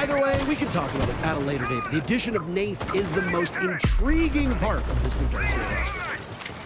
Either way, we can talk about it at a later date. The addition of Nafe is the most intriguing part of this new DarkZero roster.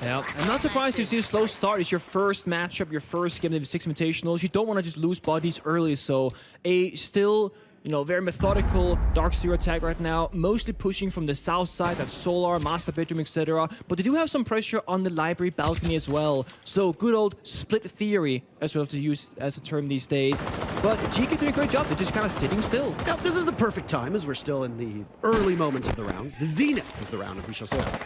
Yeah, I'm not surprised to see a slow start. It's your first matchup, your first game of the Six Invitationals. You don't want to just lose bodies early, so a still, very methodical DarkZero attack right now, mostly pushing from the south side, that's Solar, Master Bedroom, etc. But they do have some pressure on the library balcony as well. So good old split theory, as we have to use as a term these days. But Geekay doing a great job. They're just kind of sitting still. Now, this is the perfect time, as we're still in the early moments of the round, the zenith of the round, if we shall say that.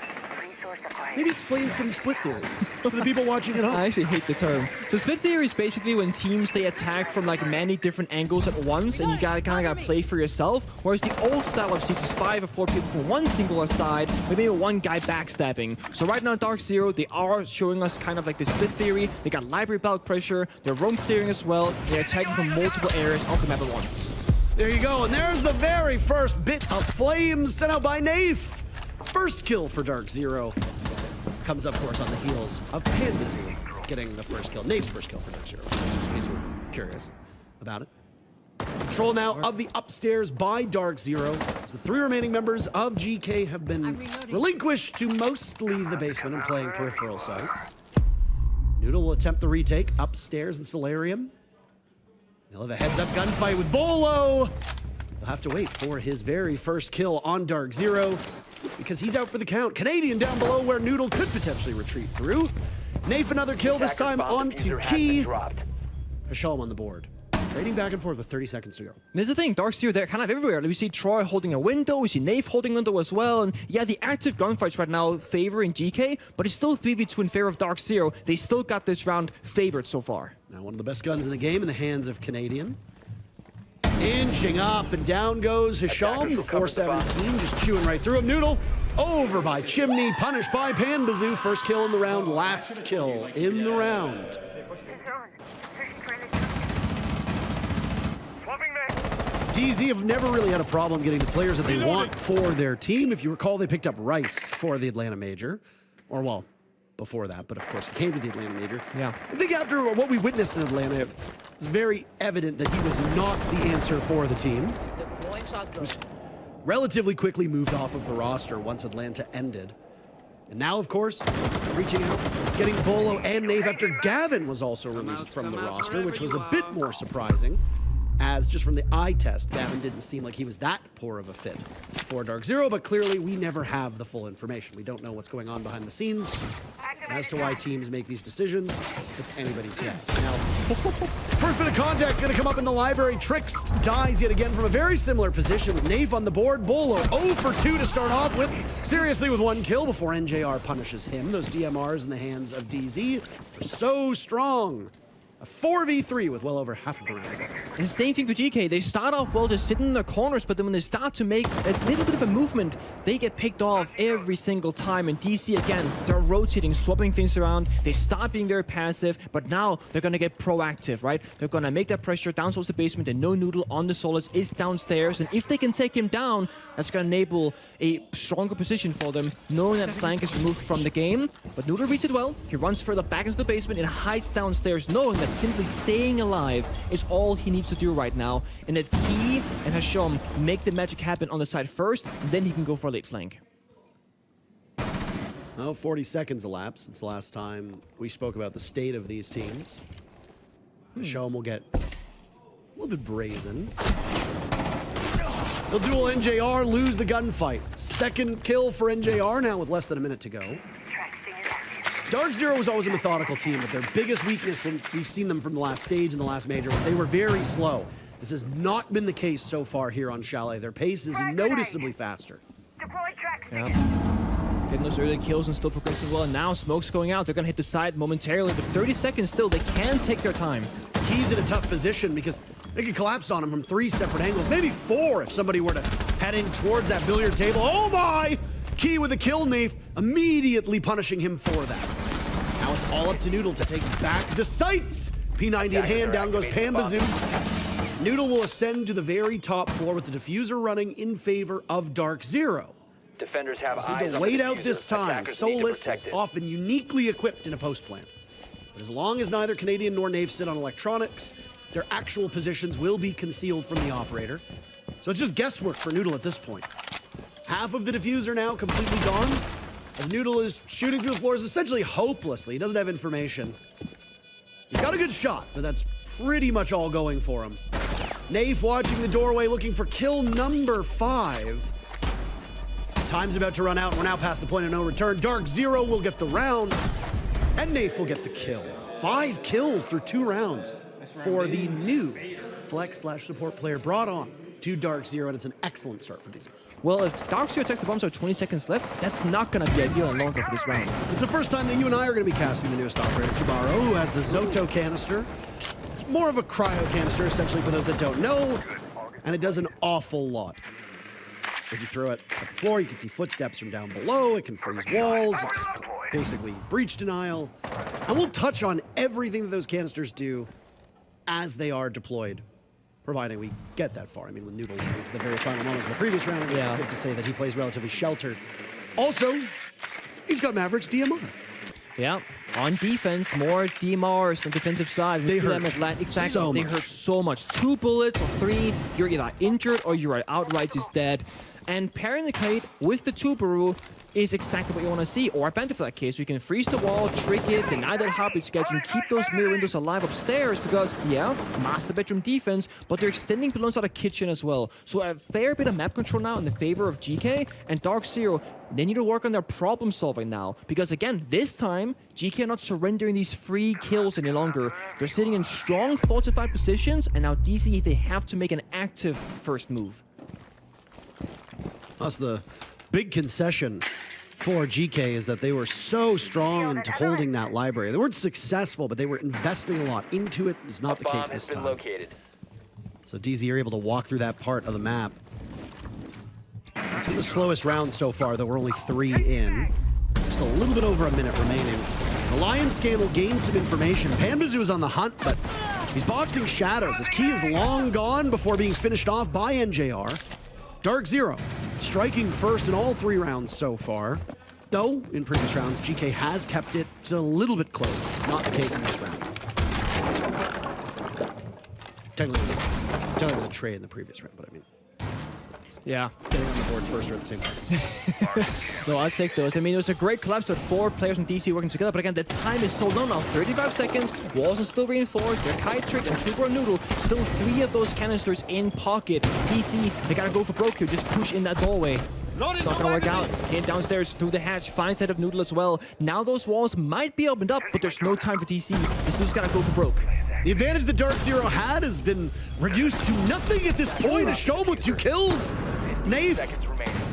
Maybe explain some split theory to the people watching at home. I actually hate the term. So split theory is basically when teams, they attack from like many different angles at once, and you kind of gotta play for yourself. Whereas the old style of Siege is 5 or 4 people from one singular side, with maybe one guy backstabbing. So right now DarkZero, they are showing us kind of like the split theory. They got library bulk pressure, they're roam clearing as well, they're attacking from multiple areas of the map at once. There you go, and there's the very first bit of flames sent out by Nafe. First kill for DarkZero. Comes, of course, on the heels of Pyjamas getting the first kill. Nafe's first kill for DarkZero, just in case you're curious about it. Control now of the upstairs by DarkZero, as the 3 remaining members of Geekay have been relinquished to mostly the basement and playing peripheral sites. Noodle will attempt the retake upstairs in Solarium. He'll have a heads-up gunfight with Beaulo. He'll have to wait for his very first kill on DarkZero, because he's out for the count. Canadian down below where Noodle could potentially retreat through. Nafe another kill, this time onto Key. Hashalm on the board. Trading back and forth with 30 seconds to go. This is the thing, DarkZero, they're kind of everywhere. We see Troy holding a window, we see Nafe holding a window as well, and yeah, the active gunfights right now favoring Geekay, but it's still 3v2 in favor of DarkZero. They still got this round favored so far. Now one of the best guns in the game in the hands of Canadian. Inching up and down goes Hashalm, the 417, just chewing right through him. Noodle over by Chimney, punished by Pyjamas. First kill in the round, last kill in the round. DZ have never really had a problem getting the players that they want for their team. If you recall, they picked up Rice for the Atlanta Major, or well, before that, but of course he came to the Atlanta Major. Yeah. I think after what we witnessed in Atlanta, it was very evident that he was not the answer for the team. He was relatively quickly moved off of the roster once Atlanta ended. And now, of course, reaching out, getting Beaulo and Nafe after Gavin was also released from the roster, which was a bit more surprising, as just from the eye test, Gavin didn't seem like he was that poor of a fit for DarkZero, but clearly we never have the full information. We don't know what's going on behind the scenes. As to why teams make these decisions, it's anybody's guess. Now, first bit of contact is going to come up in the library. Trix dies yet again from a very similar position with Nafe on the board. Beaulo 0 for 2 to start off with. Seriously with 1 kill before NJR punishes him. Those DMRs in the hands of DZ are so strong. A 4v3 with well over half of the round. And the same thing with Geekay. They start off well just sitting in their corners, but then when they start to make a little bit of a movement, they get picked off every single time. And DC, again, they're rotating, swapping things around. They start being very passive, but now they're going to get proactive, right? They're going to make that pressure down towards the basement, and no Noodle on the Solus is downstairs. And if they can take him down, that's going to enable a stronger position for them, knowing that flank is removed from the game. But Noodle reads it well. He runs further back into the basement and hides downstairs, knowing that simply staying alive is all he needs to do right now, and that he and Hashalm make the magic happen on the side first, then he can go for a late flank. Well, 40 seconds elapsed since the last time we spoke about the state of these teams. Hashalm will get a little bit brazen. He'll duel NJR, lose the gunfight. Second kill for NJR now with less than a minute to go. DarkZero was always a methodical team, but their biggest weakness when we've seen them from the last stage and the last major was they were very slow. This has not been the case so far here on Chalet. Their pace is noticeably faster. Yeah. Getting those early kills and still progressing well. And now smoke's going out. They're going to hit the side momentarily, but 30 seconds still. They can take their time. He's in a tough position because they could collapse on him from 3 separate angles, maybe 4 if somebody were to head in towards that billiard table. Oh my! Key with a kill, Nafe, immediately punishing him for that. Now it's all up to Noodle to take back the sights. P90 in hand, down goes Pyjamas. Noodle will ascend to the very top floor with the diffuser running in favor of DarkZero. Defenders have eyes Need to on wait the out diffuser. this time. Attackers need to Solus protect is it. often uniquely equipped in a post plant. But as long as neither Canadian nor Nafe sit on electronics, their actual positions will be concealed from the operator. So it's just guesswork for Noodle at this point. Half of the diffuser now completely gone. As Noodle is shooting through the floors essentially hopelessly. He doesn't have information. He's got a good shot, but that's pretty much all going for him. Naif watching the doorway looking for kill number 5. Time's about to run out. We're now past the point of no return. DarkZero will get the round, and Naif will get the kill. 5 kills through 2 rounds for the new flex/support player brought on to DarkZero, and it's an excellent start for DZ. Well, if DarkZero takes the bombs with 20 seconds left, that's not going to be ideal and longer for this round. It's the first time that you and I are going to be casting the newest operator, Tubaro, who has the Zoto canister. It's more of a cryo canister, essentially, for those that don't know, and it does an awful lot. If you throw it at the floor, you can see footsteps from down below. It can freeze walls. It's basically breach denial. And we'll touch on everything that those canisters do as they are deployed, providing we get that far. I mean, with Noodle into the very final moments of the previous round, I think it's good to say that he plays relatively sheltered. Also, he's got Maverick's DMR. Yeah, on defense, more DMRs on the defensive side. They hurt exactly. so They much. hurt so much. 2 bullets or 3, you're either injured or you're outright just dead. And pairing the kite with the Tubaru is exactly what you want to see, or Bender for that case. You can freeze the wall, trick it, deny that heartbeat schedule, and keep those mirror windows alive upstairs because, yeah, master bedroom defense, but they're extending balloons out of kitchen as well. So a fair bit of map control now in the favor of GK, and DarkZero, they need to work on their problem solving now because, again, this time, GK are not surrendering these free kills any longer. They're sitting in strong fortified positions, and now DC, they have to make an active first move. That's the big concession for GK, is that they were so strong into holding that library. They weren't successful, but they were investing a lot into it. It's not the case this time. So DZ are able to walk through that part of the map. It's been the slowest round so far, though we're only 3 in. Just a little bit over a minute remaining. The Lion scan will gain some information. Panbazoo is on the hunt, but he's boxing shadows. His key is long gone before being finished off by NJR. DarkZero striking first in all 3 rounds so far. Though, in previous rounds, GK has kept it a little bit close. Not the case in this round. Technically it was a trade in the previous round, but I mean... Yeah. Getting on the board first or at the same time. No, I'll take those. I mean, it was a great collapse with 4 players from DC working together, but again, the time is so low now. 35 seconds, walls are still reinforced, they're Kite Trick and Trooper and Noodle, still 3 of those canisters in pocket. DC, they gotta go for broke here, just push in that doorway. It's not gonna work out. Kane downstairs through the hatch, finds head of Noodle as well. Now those walls might be opened up, but there's no time for DC. This dude's gotta go for broke. The advantage that DarkZero had has been reduced to nothing at this point. Hashom with 2 kills. Naif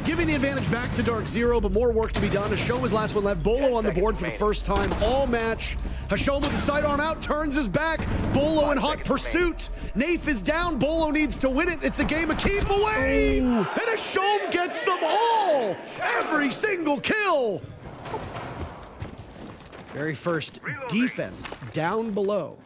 giving the advantage back to DarkZero, but more work to be done. Hashom is last one left. Beaulo on the board for the first time all match. Hashom with the sidearm out, turns his back. Beaulo in hot pursuit. Naif is down. Beaulo needs to win it. It's a game of keep away. And Hashom gets them all. Every single kill. Very first defense down below.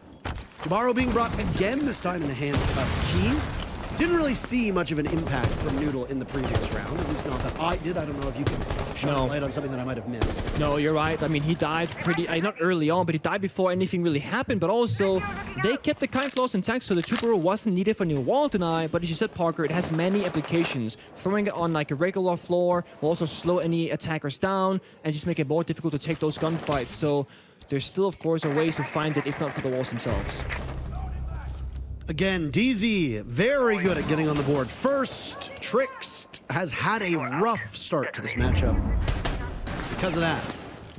Tomorrow being brought again, this time in the hands of Key. Didn't really see much of an impact from Noodle in the previous round, at least not that I did. I don't know if you can shed light on something that I might have missed. No, you're right. I mean, he died pretty, not early on, but he died before anything really happened. But also, they kept the Kind Claws intact, so the Trooper wasn't needed for new wall deny. But as you said, Parker, it has many applications. Throwing it on like a regular floor will also slow any attackers down and just make it more difficult to take those gunfights. So there's still, of course, a ways to find it, if not for the walls themselves. Again, DZ, very good at getting on the board first. Trix has had a rough start to this matchup. Because of that,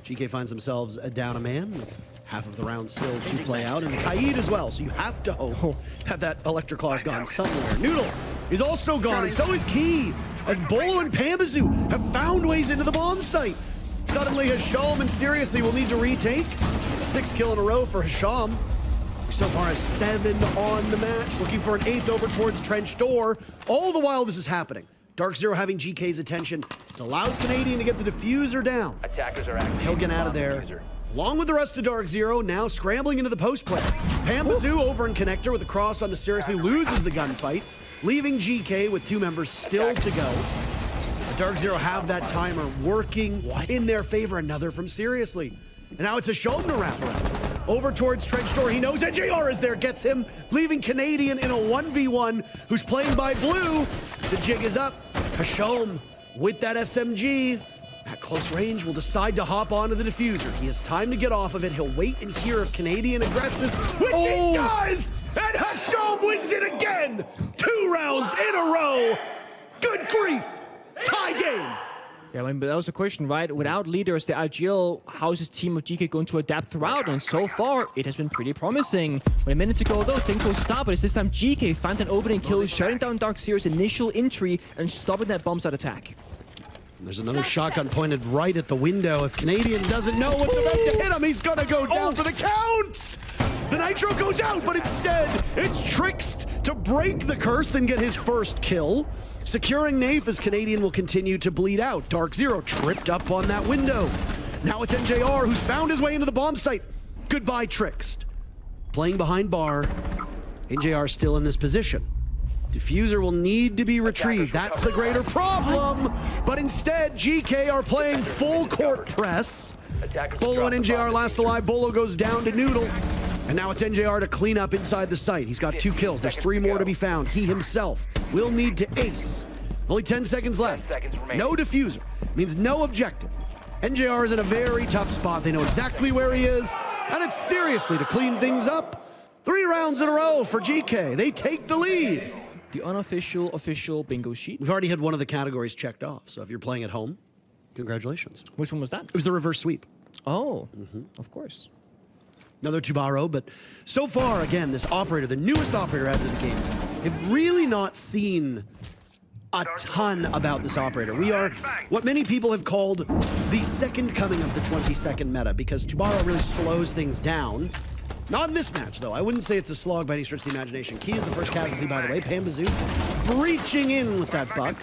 GK finds themselves down a man with half of the round still to play out, and the Kaid as well, so you have to hope that that Electric Claw's gone somewhere. Noodle is also gone, and so is Key, as Beaulo and Panbazoo have found ways into the bomb site. Suddenly, Hashom and Seriously will need to retake. 6 kill in a row for Hashom. So far as 7 on the match, looking for an 8th over towards Trench Door. All the while this is happening, DarkZero having GK's attention. It allows Canadian to get the diffuser down. Attackers are active. He'll get out of there. Along with the rest of DarkZero, now scrambling into the post play. Panbazoo over in Connector with a cross onto Seriously, loses the gunfight, leaving GK with 2 members still to go. But DarkZero have that timer working in their favor. Another from Seriously. And now it's Hashom to wrap around. over towards Trench Door. He knows NJR is there, gets him, leaving Canadian in a 1v1 who's playing by blue. The jig is up. Hashom with that SMG. At close range, will decide to hop onto the diffuser. He has time to get off of it. He'll wait and hear if Canadian aggresses, which he does! And Hashom wins it again! 2 rounds in a row! Good grief! Tie game! Yeah, I mean, but that was the question, right? Without leaders, the ideal, how is this team of Geekay going to adapt throughout? And so far, it has been pretty promising. When a minute ago, though, things will stop, but it's this time Geekay found an opening kill, shutting down DarkZero's initial entry and stopping that bomb site attack. There's another shotgun pointed right at the window. If Canadian doesn't know what's about to hit him, he's gonna go down for the count! The nitro goes out, but instead, it's Trickst to break the curse and get his first kill. Securing Nafe as Canadian will continue to bleed out. DarkZero tripped up on that window. Now it's NJR who's found his way into the bomb site. Goodbye, Trickst. Playing behind bar, NJR still in this position. Diffuser will need to be retrieved. That's the greater problem. But instead, Geekay are playing full court press. Beaulo and NJR last alive. Beaulo goes down to Noodle. And now it's NJR to clean up inside the site. He's got 2 kills. There's 3 more to be found. He himself will need to ace. Only 10 seconds left. No diffuser. Means no objective. NJR is in a very tough spot. They know exactly where he is. And it's seriously to clean things up. 3 rounds in a row for Geekay. They take the lead. The unofficial, official bingo sheet. We've already had one of the categories checked off. So if you're playing at home, congratulations. Which one was that? It was the reverse sweep. Oh, of course. Another Tubaro, but so far, again, this operator, the newest operator added to the game, have really not seen a ton about this operator. We are what many people have called the second coming of the 20-second meta, because Tubaro really slows things down. Not in this match, though. I wouldn't say it's a slog by any stretch of the imagination. Key is the first casualty, by the way. Pyjamas breaching in with that buck.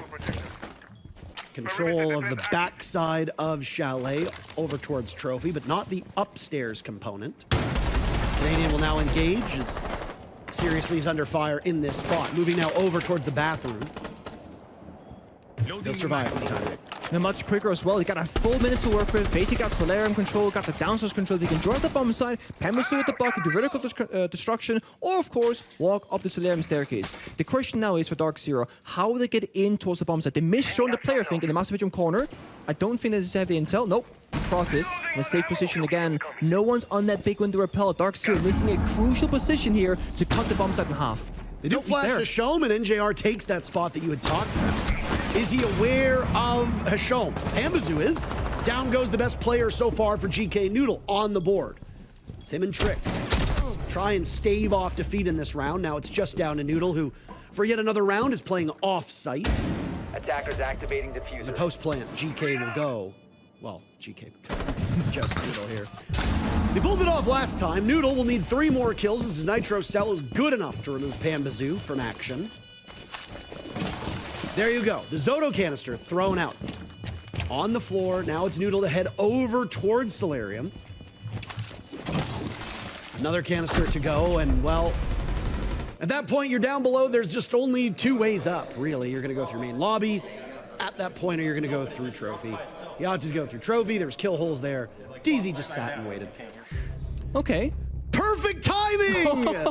Control of the backside of Chalet over towards Trophy, but not the upstairs component. Canadian will now engage as seriously he's under fire in this spot. Moving now over towards the bathroom. He'll survive for the time being. Now much quicker as well. He got a full minute to work with. Basically got Solarium control, got the downstairs control. He can join the bomb side, Pyjamas with the bucket, do vertical destruction, or of course, walk up the Solarium staircase. The question now is for DarkZero, how will they get in towards the bomb side? They misshown the player, I think, in the master bedroom corner. I don't think they have the intel. Nope. He crosses in a safe position again. No one's on that big window repel. DarkZero missing a crucial position here to cut the bomb site in half. They do flash Hashom, and NJR takes that spot that you had talked about. Is he aware of Hashom? Pyjamas is. Down goes the best player so far for Geekay, Noodle, on the board. It's him and Tricks. Try and stave off defeat in this round. Now it's just down to Noodle, who, for yet another round, is playing off-site. Attackers activating diffuser. The post-plant, Geekay will go. Well, Geekay, just Noodle here. They pulled it off last time. Noodle will need 3 more kills as his Nitro Cell is good enough to remove Pyjamas from action. There you go. The Zoto canister thrown out. On the floor. Now it's Noodle to head over towards Solarium. Another canister to go, and well, at that point you're down below. There's just only 2 ways up, really. You're going to go through main lobby. At that point, or you're going to go through Trophy. You opted to go through Trophy. There was kill holes there. DZ just sat and waited. Okay. Perfect timing!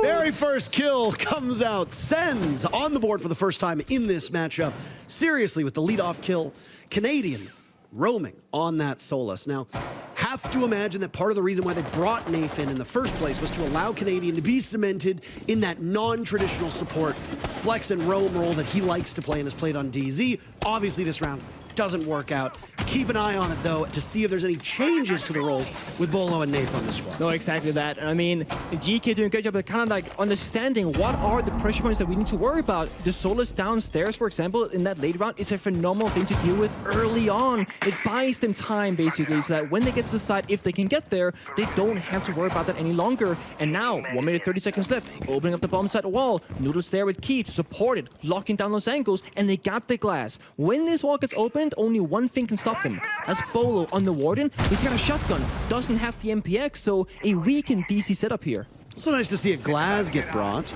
Very first kill comes out. Sens on the board for the first time in this matchup. Seriously, with the leadoff kill, Canadian roaming on that Solus. Now, have to imagine that part of the reason why they brought Nafe in the first place was to allow Canadian to be cemented in that non-traditional support flex and roam role that he likes to play and has played on DZ. Obviously, this round doesn't work out. Keep an eye on it, though, to see if there's any changes to the roles with Beaulo and Nafe on the squad. No, exactly that. I mean, Geekay doing a great job of kind of like understanding what are the pressure points that we need to worry about. The Solus downstairs, for example, in that late round is a phenomenal thing to deal with early on. It buys them time, basically, so that when they get to the side, if they can get there, they don't have to worry about that any longer. And now, 1 minute 30 seconds left, opening up the bomb site wall. Noodle's there with Key to support it, locking down those angles, and they got the glass. When this wall gets opened, only one thing can stop them. That's Beaulo on the Warden. He's got a shotgun, doesn't have the MPX, so a weakened DC setup here. So nice to see a glass get brought.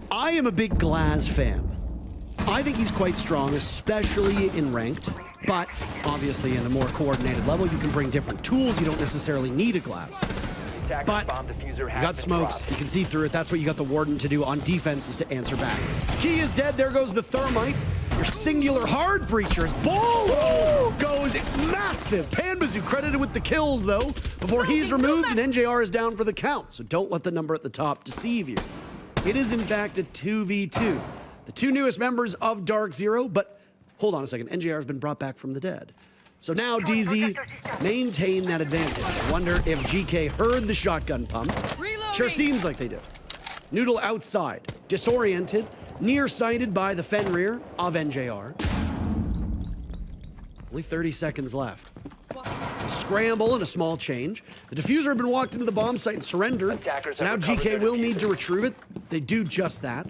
I am a big glass fan. I think he's quite strong, especially in ranked, but obviously in a more coordinated level, you can bring different tools. You don't necessarily need a glass. But you got smokes, you can see through it. That's what you got the Warden to do on defense, is to answer back. Key is dead, there goes the Thermite. Your singular hard breachers. Beaulo goes massive. Pyjamas credited with the kills though, before he's removed and NJR is down for the count. So don't let the number at the top deceive you. It is in fact a 2v2. The two newest members of DarkZero, but hold on a second, NJR has been brought back from the dead. So now DZ maintain that advantage. I wonder if GK heard the shotgun pump. Sure seems like they did. Noodle outside, disoriented, nearsighted by the Fenrir of NJR. Only 30 seconds left. A scramble and a small change. The diffuser had been walked into the bomb site and surrendered. So now GK will need to retrieve it. They do just that.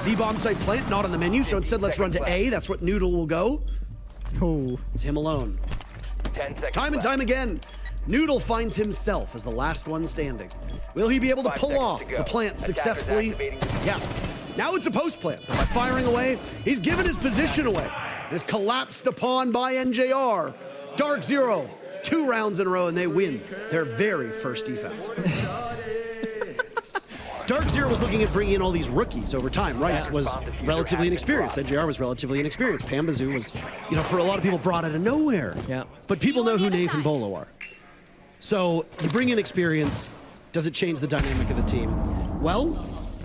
The bomb site plant not on the menu, so instead let's run to A. That's what Noodle will go. Oh, it's him alone. Time and time again, Noodle finds himself as the last one standing. Will he be able to pull off the plant successfully? Yes. Now it's a post plant. By firing away, he's given his position away. Is collapsed upon by NJR. DarkZero, 2 rounds in a row, and they win their very first defense. DarkZero was looking at bringing in all these rookies over time. Rice was relatively inexperienced. NJR was relatively inexperienced. Pyjamas was, you know, for a lot of people brought out of nowhere. Yeah. But people know who Nave and Beaulo are. So you bring in experience. Does it change the dynamic of the team? Well,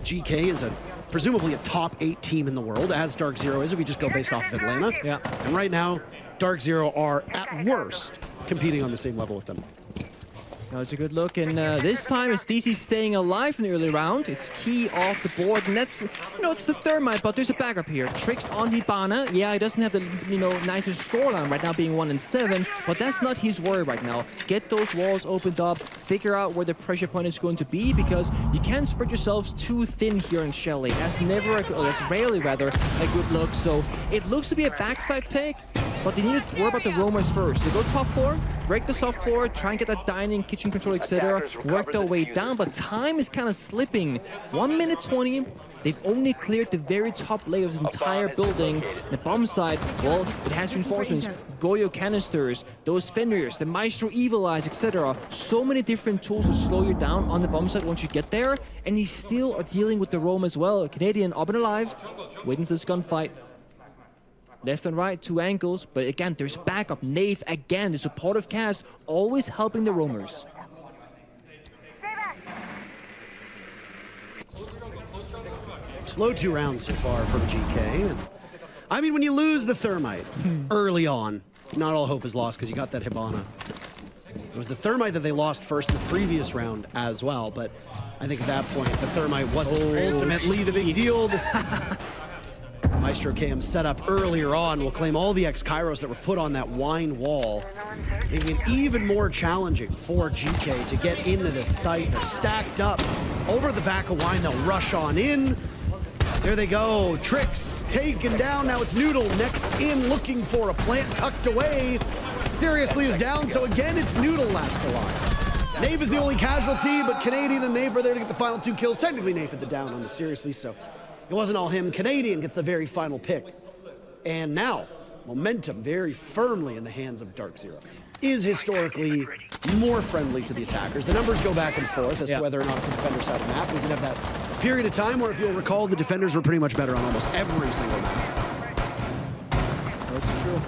GK is presumably a top 8 team in the world, as DarkZero is if we just go based off of Atlanta. Yeah. And right now, DarkZero are at worst competing on the same level with them. Now it's a good look, and this time it's DC staying alive in the early round. It's Key off the board, and that's, you know, it's the Thermite, but there's a backup here. Tricks on Hibana. Yeah, he doesn't have the, you know, nicest scoreline right now, being 1-7, but that's not his worry right now. Get those walls opened up, figure out where the pressure point is going to be, because you can't spread yourselves too thin here in Shelly. That's never, that's rarely rather, a good look. So it looks to be a backside take, but they need to worry about the roamers first. They go top floor, break the soft floor, try and get that dining, kitchen control, etc. Work their way down, but time is kind of slipping. 1 minute 20. They've only cleared the very top layer of this entire building. The bomb side, well, it has reinforcements, Goyo canisters, those Fenrirs, the Maestro Evil Eyes, etc. So many different tools to slow you down on the bomb side once you get there, and they still are dealing with the roam as well. Canadian up and alive, waiting for this gunfight. Left and right, 2 angles, but again, there's backup. Nave again, the supportive cast, always helping the roamers. Slow 2 rounds so far from GK. I mean, when you lose the Thermite early on, not all hope is lost because you got that Hibana. It was the Thermite that they lost first in the previous round as well, but I think at that point, the Thermite wasn't ultimately the big deal. Maestro KM set up earlier on will claim all the X-Kairos that were put on that wine wall, making it even more challenging for GK to get into this site. They're stacked up over the back of wine. They'll rush on in. There they go. Tricks taken down. Now it's Noodle next in, looking for a plant tucked away. Seriously is down, so again it's Noodle last alive. Nave is the only casualty, but Canadian and Nave are there to get the final 2 kills. Technically Nave hit the down on the Seriously, so it wasn't all him. Canadian gets the very final pick. And now, momentum very firmly in the hands of DarkZero. Is historically more friendly to the attackers. The numbers go back and forth as to whether or not it's a defender side of the map. We can have that period of time where, if you'll recall, the defenders were pretty much better on almost every single map. That's true.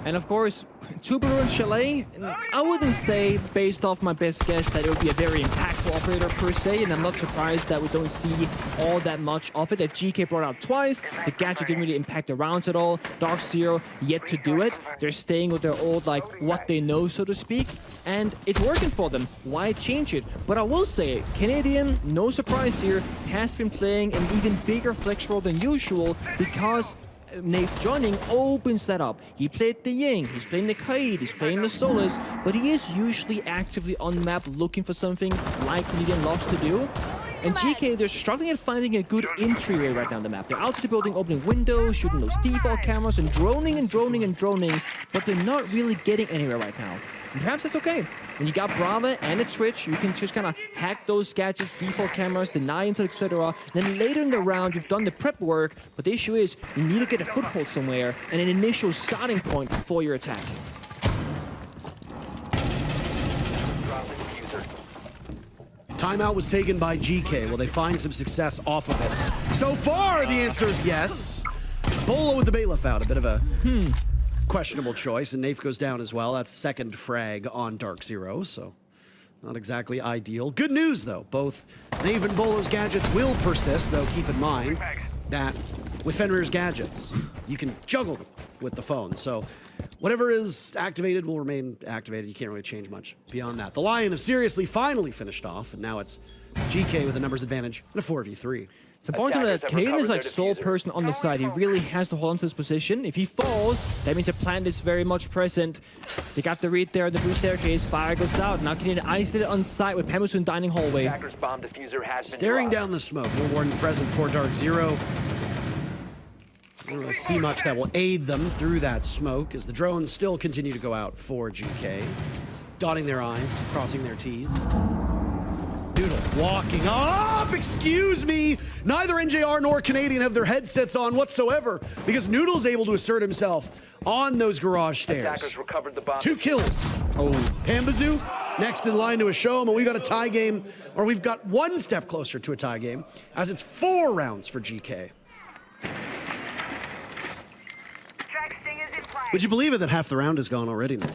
And of course, Tubular and Chalet, I wouldn't say, based off my best guess, that it would be a very impactful operator per se, and I'm not surprised that we don't see all that much of it. That GK brought out twice, the gadget didn't really impact the rounds at all. DarkZero yet to do it. They're staying with their old, like, what they know, so to speak, and it's working for them. Why change it? But I will say, Canadian, no surprise here, has been playing an even bigger flex role than usual, because Nave joining opens that up. He played the Ying, he's playing the Kaid, he's playing the Solus, but he is usually actively on map looking for something like Canadian loves to do. And GK, they're struggling at finding a good entryway right now on the map. They're outside the building, opening windows, shooting those default cameras, and droning and droning and droning, but they're not really getting anywhere right now. And perhaps that's okay. When you got Brava and a Twitch, you can just kind of hack those gadgets, default cameras, deny intel, etc. Then later in the round, you've done the prep work, but the issue is you need to get a foothold somewhere and an initial starting point for your attack. Timeout was taken by GK. Will they find some success off of it? So far, the answer is yes. Beaulo with the bailiff out. A bit of a questionable choice, and Nafe goes down as well. That's second frag on DarkZero, so not exactly ideal. Good news, though. Both Nafe and Beaulo's gadgets will persist, though keep in mind that with Fenrir's gadgets, you can juggle them with the phone. So whatever is activated will remain activated. You can't really change much beyond that. The Lion have seriously finally finished off, and now it's GK with a numbers advantage and a 4v3. It's important that Canadian is like sole person on the side. He really has to hold on to this position. If he falls, that means the plant is very much present. They got the read there on the blue staircase. Fire goes out. Now Canadian isolated on site with Pyjamas in dining hallway. Staring down the smoke. No warden present for DarkZero. Don't really see much that will aid them through that smoke as the drones still continue to go out for GK. Dotting their I's, crossing their T's. Noodle walking up, excuse me. Neither NJR nor Canadian have their headsets on whatsoever because Noodle's able to assert himself on those garage stairs. Two kills. Oh. Pambazoo next in line to a show him, and we've got a tie game, or we've got one step closer to a tie game as it's 4 rounds for GK. Would you believe it that half the round is gone already now?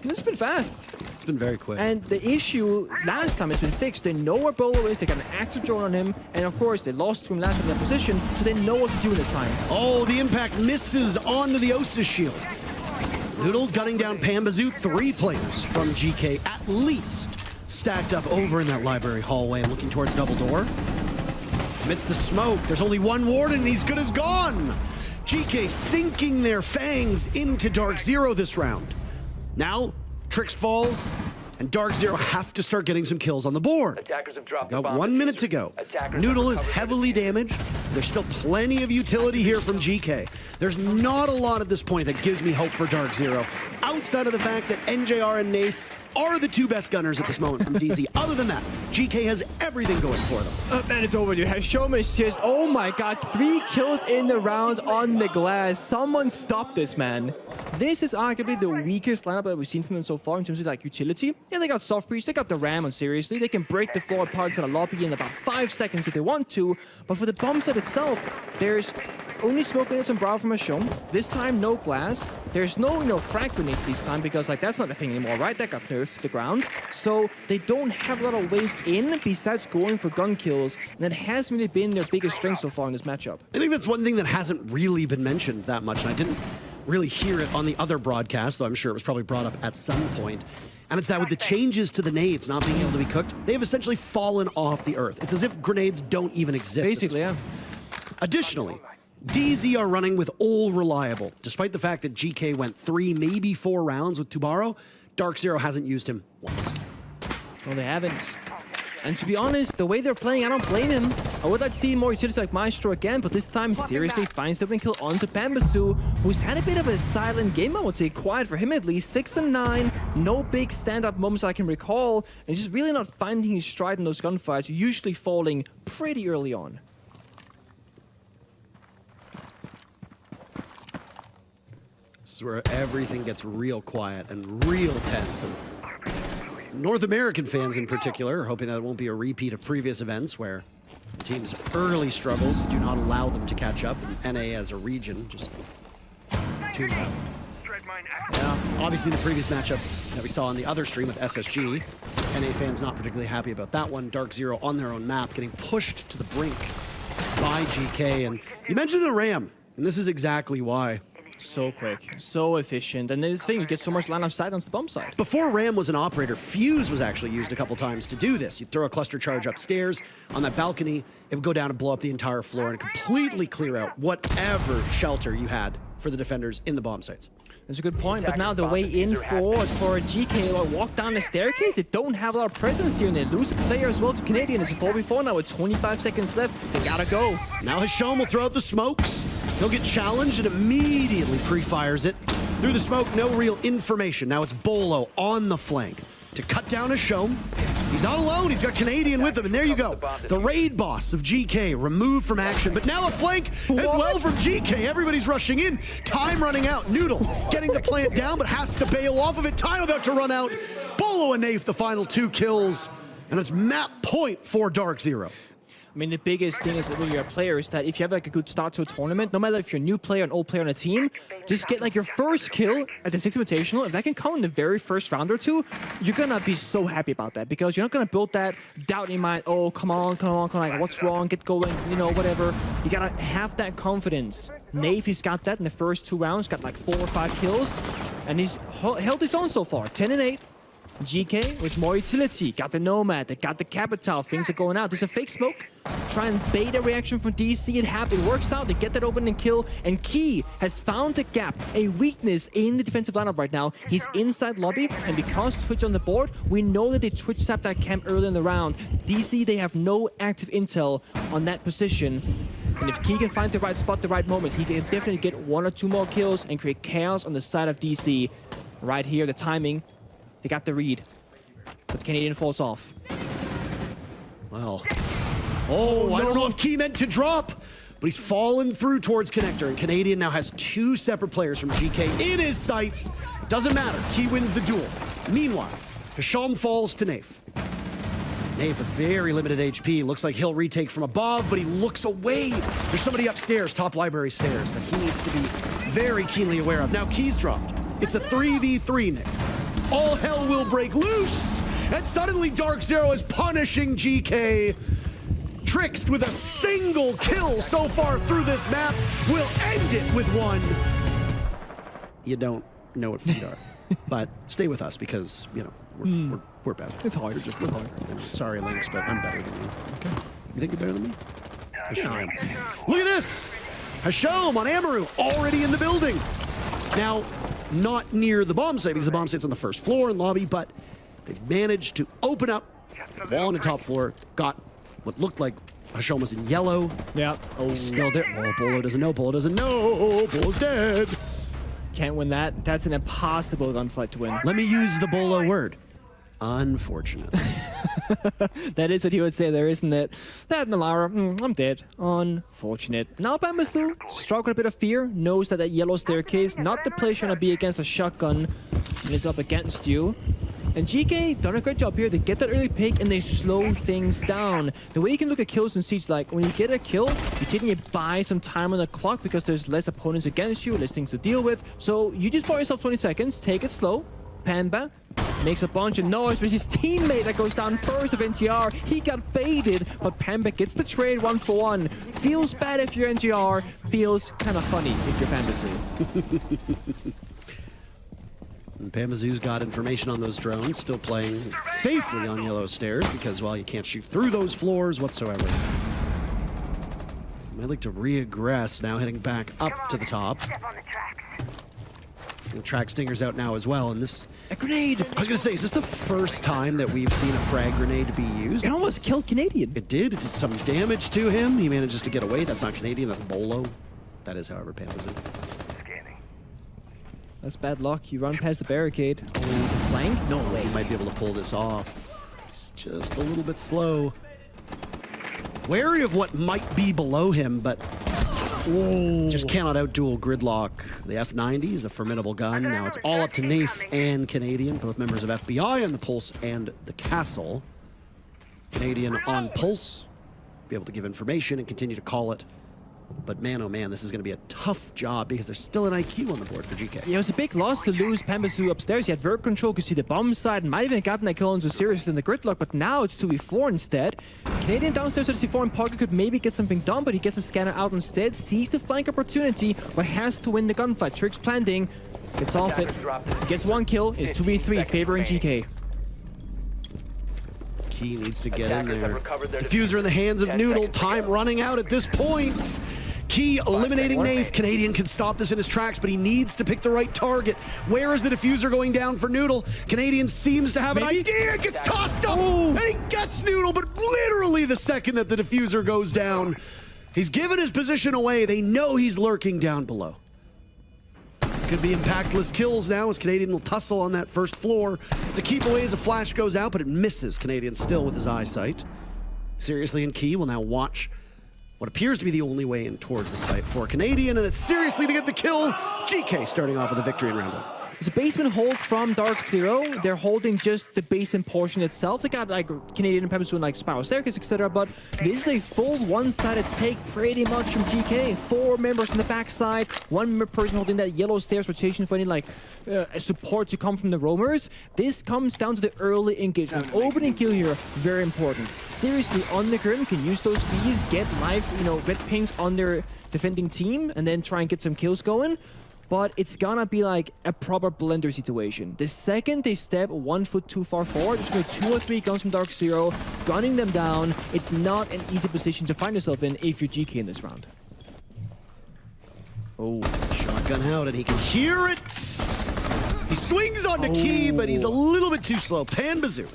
This has been fast. It's been very quick. And the issue last time has been fixed. They know where Beaulo is, they got an active drone on him, and of course they lost to him last time in that position, so they know what to do this time. Oh, the impact misses onto the Osis shield. Noodle gunning down Pambazoo. 3 players from GK at least stacked up over in that library hallway and looking towards double door. Amidst the smoke, there's only one warden and he's good as gone. GK sinking their fangs into DarkZero this round. Now, Trix falls, and DarkZero have to start getting some kills on the board. Attackers have dropped Got 1 minute to go. Noodle is heavily damaged. There's still plenty of utility here from GK. There's not a lot at this point that gives me hope for DarkZero, outside of the fact that NJR and Nafe are the 2 best gunners at this moment from DZ. Other than that, GK has everything going for them. Man, it's over, dude. Hashoma's just, oh my god, 3 kills in the rounds on the glass. Someone stop this, man. This is arguably the weakest lineup that we've seen from them so far in terms of like utility. Yeah, they got soft breach, they got the ram on seriously. They can break the floor apart to the lobby in about 5 seconds if they want to. But for the bomb set itself, there's only smoke grenades and Bravo from Hashom. This time, no glass. There's no, frag grenades this time because like that's not a thing anymore, right? That got nerfed to the ground. So they don't have a lot of ways in besides going for gun kills. And that hasn't really been their biggest strength so far in this matchup. I think that's one thing that hasn't really been mentioned that much, and I didn't really hear it on the other broadcast, though I'm sure it was probably brought up at some point. And it's that with the changes to the nades not being able to be cooked, they have essentially fallen off the earth. It's as if grenades don't even exist. Basically, yeah. Additionally, DZ are running with all reliable. Despite the fact that GK went 3, maybe 4 rounds with Tubaro, DarkZero hasn't used him once. No, they haven't. And to be honest, the way they're playing, I don't blame him. I would like to see more utility like Maestro again, but this time seriously finds the win kill onto Pambazoo, who's had a bit of a silent game, I would say. Quiet for him at least. 6 and 9, no big stand-up moments I can recall, and just really not finding his stride in those gunfights, usually falling pretty early on. This is where everything gets real quiet and real tense. And North American fans in particular are hoping that it won't be a repeat of previous events where the team's early struggles do not allow them to catch up, and NA as a region just tuned out. Yeah, obviously the previous matchup that we saw on the other stream with SSG, NA fans not particularly happy about that one. DarkZero on their own map getting pushed to the brink by GK, and you mentioned the RAM, and this is exactly why. So quick, so efficient, and this thing, you get so much line of sight onto the bomb side. Before RAM was an operator, Fuse was actually used a couple times to do this. You'd throw a cluster charge upstairs on that balcony, it would go down and blow up the entire floor and completely clear out whatever shelter you had for the defenders in the bomb sites. That's a good point, but now the way in for GK, like, walk down the staircase, they don't have a lot of presence here, and they lose a player as well to Canadian. It's a 4v4 now with 25 seconds left. They gotta go. Now Hashom will throw out the smokes. He'll get challenged and immediately pre-fires it. Through the smoke, no real information. Now it's Beaulo on the flank to cut down Hashom. He's not alone, he's got Canadian with him, and there you go. The raid boss of GK removed from action, but now a flank as well from GK. Everybody's rushing in. Time running out. Noodle getting the plant down, but has to bail off of it. Time about to run out. Beaulo and Nafe, the final 2 kills, and that's map point for DarkZero. I mean, the biggest thing is when you're a player is that if you have like a good start to a tournament, no matter if you're a new player, an old player on a team, just get like your first kill at the Six Invitational. If that can come in the very first round or two, you're gonna be so happy about that because you're not gonna build that doubt in your mind. Oh, come on, like, what's wrong? Get going, you know, whatever. You gotta have that confidence. Nafe, he's got that in the first 2 rounds, got like 4 or 5 kills, and he's held his own so far, 10 and 8. GK with more utility, got the Nomad, they got the Capital, things are going out. There's a fake smoke, try and bait a reaction from DC, it works out, they get that open and kill, and Key has found a gap, a weakness in the defensive lineup right now. He's inside lobby, and because Twitch on the board, we know that they Twitch tapped that camp early in the round. DC, they have no active intel on that position, and if Key can find the right spot, the right moment, he can definitely get 1 or 2 more kills and create chaos on the side of DC. Right here, the timing. They got the read, but Canadian falls off. Well, oh, I don't know if Key meant to drop, but he's fallen through towards Connector, and Canadian now has 2 separate players from GK in his sights. Doesn't matter, Key wins the duel. Meanwhile, Hashom falls to Nafe. Nafe with very limited HP. Looks like he'll retake from above, but he looks away. There's somebody upstairs, top library stairs, that he needs to be very keenly aware of. Now Key's dropped. It's a 3v3, Nick. All hell will break loose, and suddenly DarkZero is punishing GK. Tricked with a single kill so far through this map, will end it with 1. You don't know it from Dark, but stay with us because, you know, we're better. It's hard. We're hard. Sorry, Lynx, but I'm better than you. Okay. You think you're better than me? I sure am. Look at this! Hashom on Amaru, already in the building. Now, not near the bomb site because the bomb site's on the first floor in lobby, but they've managed to open up the wall on the top floor, got what looked like Hashom was in yellow. Yeah. Oh, still there. Oh, Beaulo doesn't know. Beaulo doesn't know. Beaulo's dead. Can't win that. That's an impossible gunfight to win. Let me use the Beaulo word. Unfortunate. That is what he would say there, isn't it? That Nalara, I'm dead. Unfortunate. Now Bambasu, struck with a bit of fear, knows that that yellow staircase, not the place you want to be against a shotgun when it's up against you. And GK done a great job here. They get that early pick and they slow things down. The way you can look at kills in Siege, like when you get a kill, you're taking it by some time on the clock because there's less opponents against you, less things to deal with. So you just buy yourself 20 seconds, take it slow. Panda makes a bunch of noise, but his teammate that goes down first of NTR, he got baited, but Panda gets the trade 1-for-1. Feels bad if you're NTR, feels kind of funny if you're Pambazu. Pambazu's got information on those drones, still playing safely on yellow stairs because, well, you can't shoot through those floors whatsoever. I'd like to reaggress now, heading back up to the top. The track stinger's out now as well, and this... A grenade! I was gonna say, is this the first time that we've seen a frag grenade be used? It almost killed Canadian. It did. It did some damage to him. He manages to get away. That's not Canadian, that's Beaulo. That is, however, Pambazu. That's bad luck. You run past the barricade. Oh, the flank? No way. He might be able to pull this off. He's just a little bit slow. Wary of what might be below him, but just cannot outduel Gridlock. The F90 is a formidable gun. Now it's all up to Nafe and Canadian, both members of FBI on the Pulse and the Castle. Canadian on Pulse, be able to give information and continue to call it. But man, oh man, this is going to be a tough job because there's still an IQ on the board for GK. Yeah, it was a big loss to lose Pambazu upstairs. He had vert control, could see the bomb side, and might even have gotten that kill into Sirius in the Gridlock, but now it's 2v4 instead. Canadian downstairs at C4 and Pocket could maybe get something done, but he gets the scanner out instead, sees the flank opportunity, but has to win the gunfight. Tricks planting, gets off it, gets 1 kill, it's 2v3, favoring GK. Key needs to get in there. Diffuser in the hands of Noodle, time running out at this point. Key eliminating Nafe. Canadian can stop this in his tracks, but he needs to pick the right target. Where is the diffuser going down for Noodle? Canadian seems to have an idea. Gets tossed up, and he gets Noodle, but literally the second that the diffuser goes down, he's given his position away. They know he's lurking down below. Could be impactless kills now as Canadian will tussle on that first floor. It's a keep away as a flash goes out, but it misses Canadian still with his eyesight. Seriously and Key will now watch what appears to be the only way in towards the site for Canadian, and it's Seriously to get the kill. Geekay starting off with a victory in round 1. It's a basement hold from DarkZero. They're holding just the basement portion itself. They got like Canadian and Peppersoon, like Spiral Staircase, etc. But this is a full one-sided take pretty much from Geekay. 4 members on the backside, 1 person holding that yellow stairs rotation for any like support to come from the roamers. This comes down to the early engagement. Opening kill here, very important. Seriously, on the grim can use those Bs, get live, red pings on their defending team, and then try and get some kills going. But it's gonna be like a proper blender situation. The second they step 1 foot too far forward, there's gonna be 2 or 3 guns from DarkZero, gunning them down. It's not an easy position to find yourself in if you're GK in this round. Oh, shotgun out, and he can hear it. He swings onto Key, but he's a little bit too slow. Panbazoo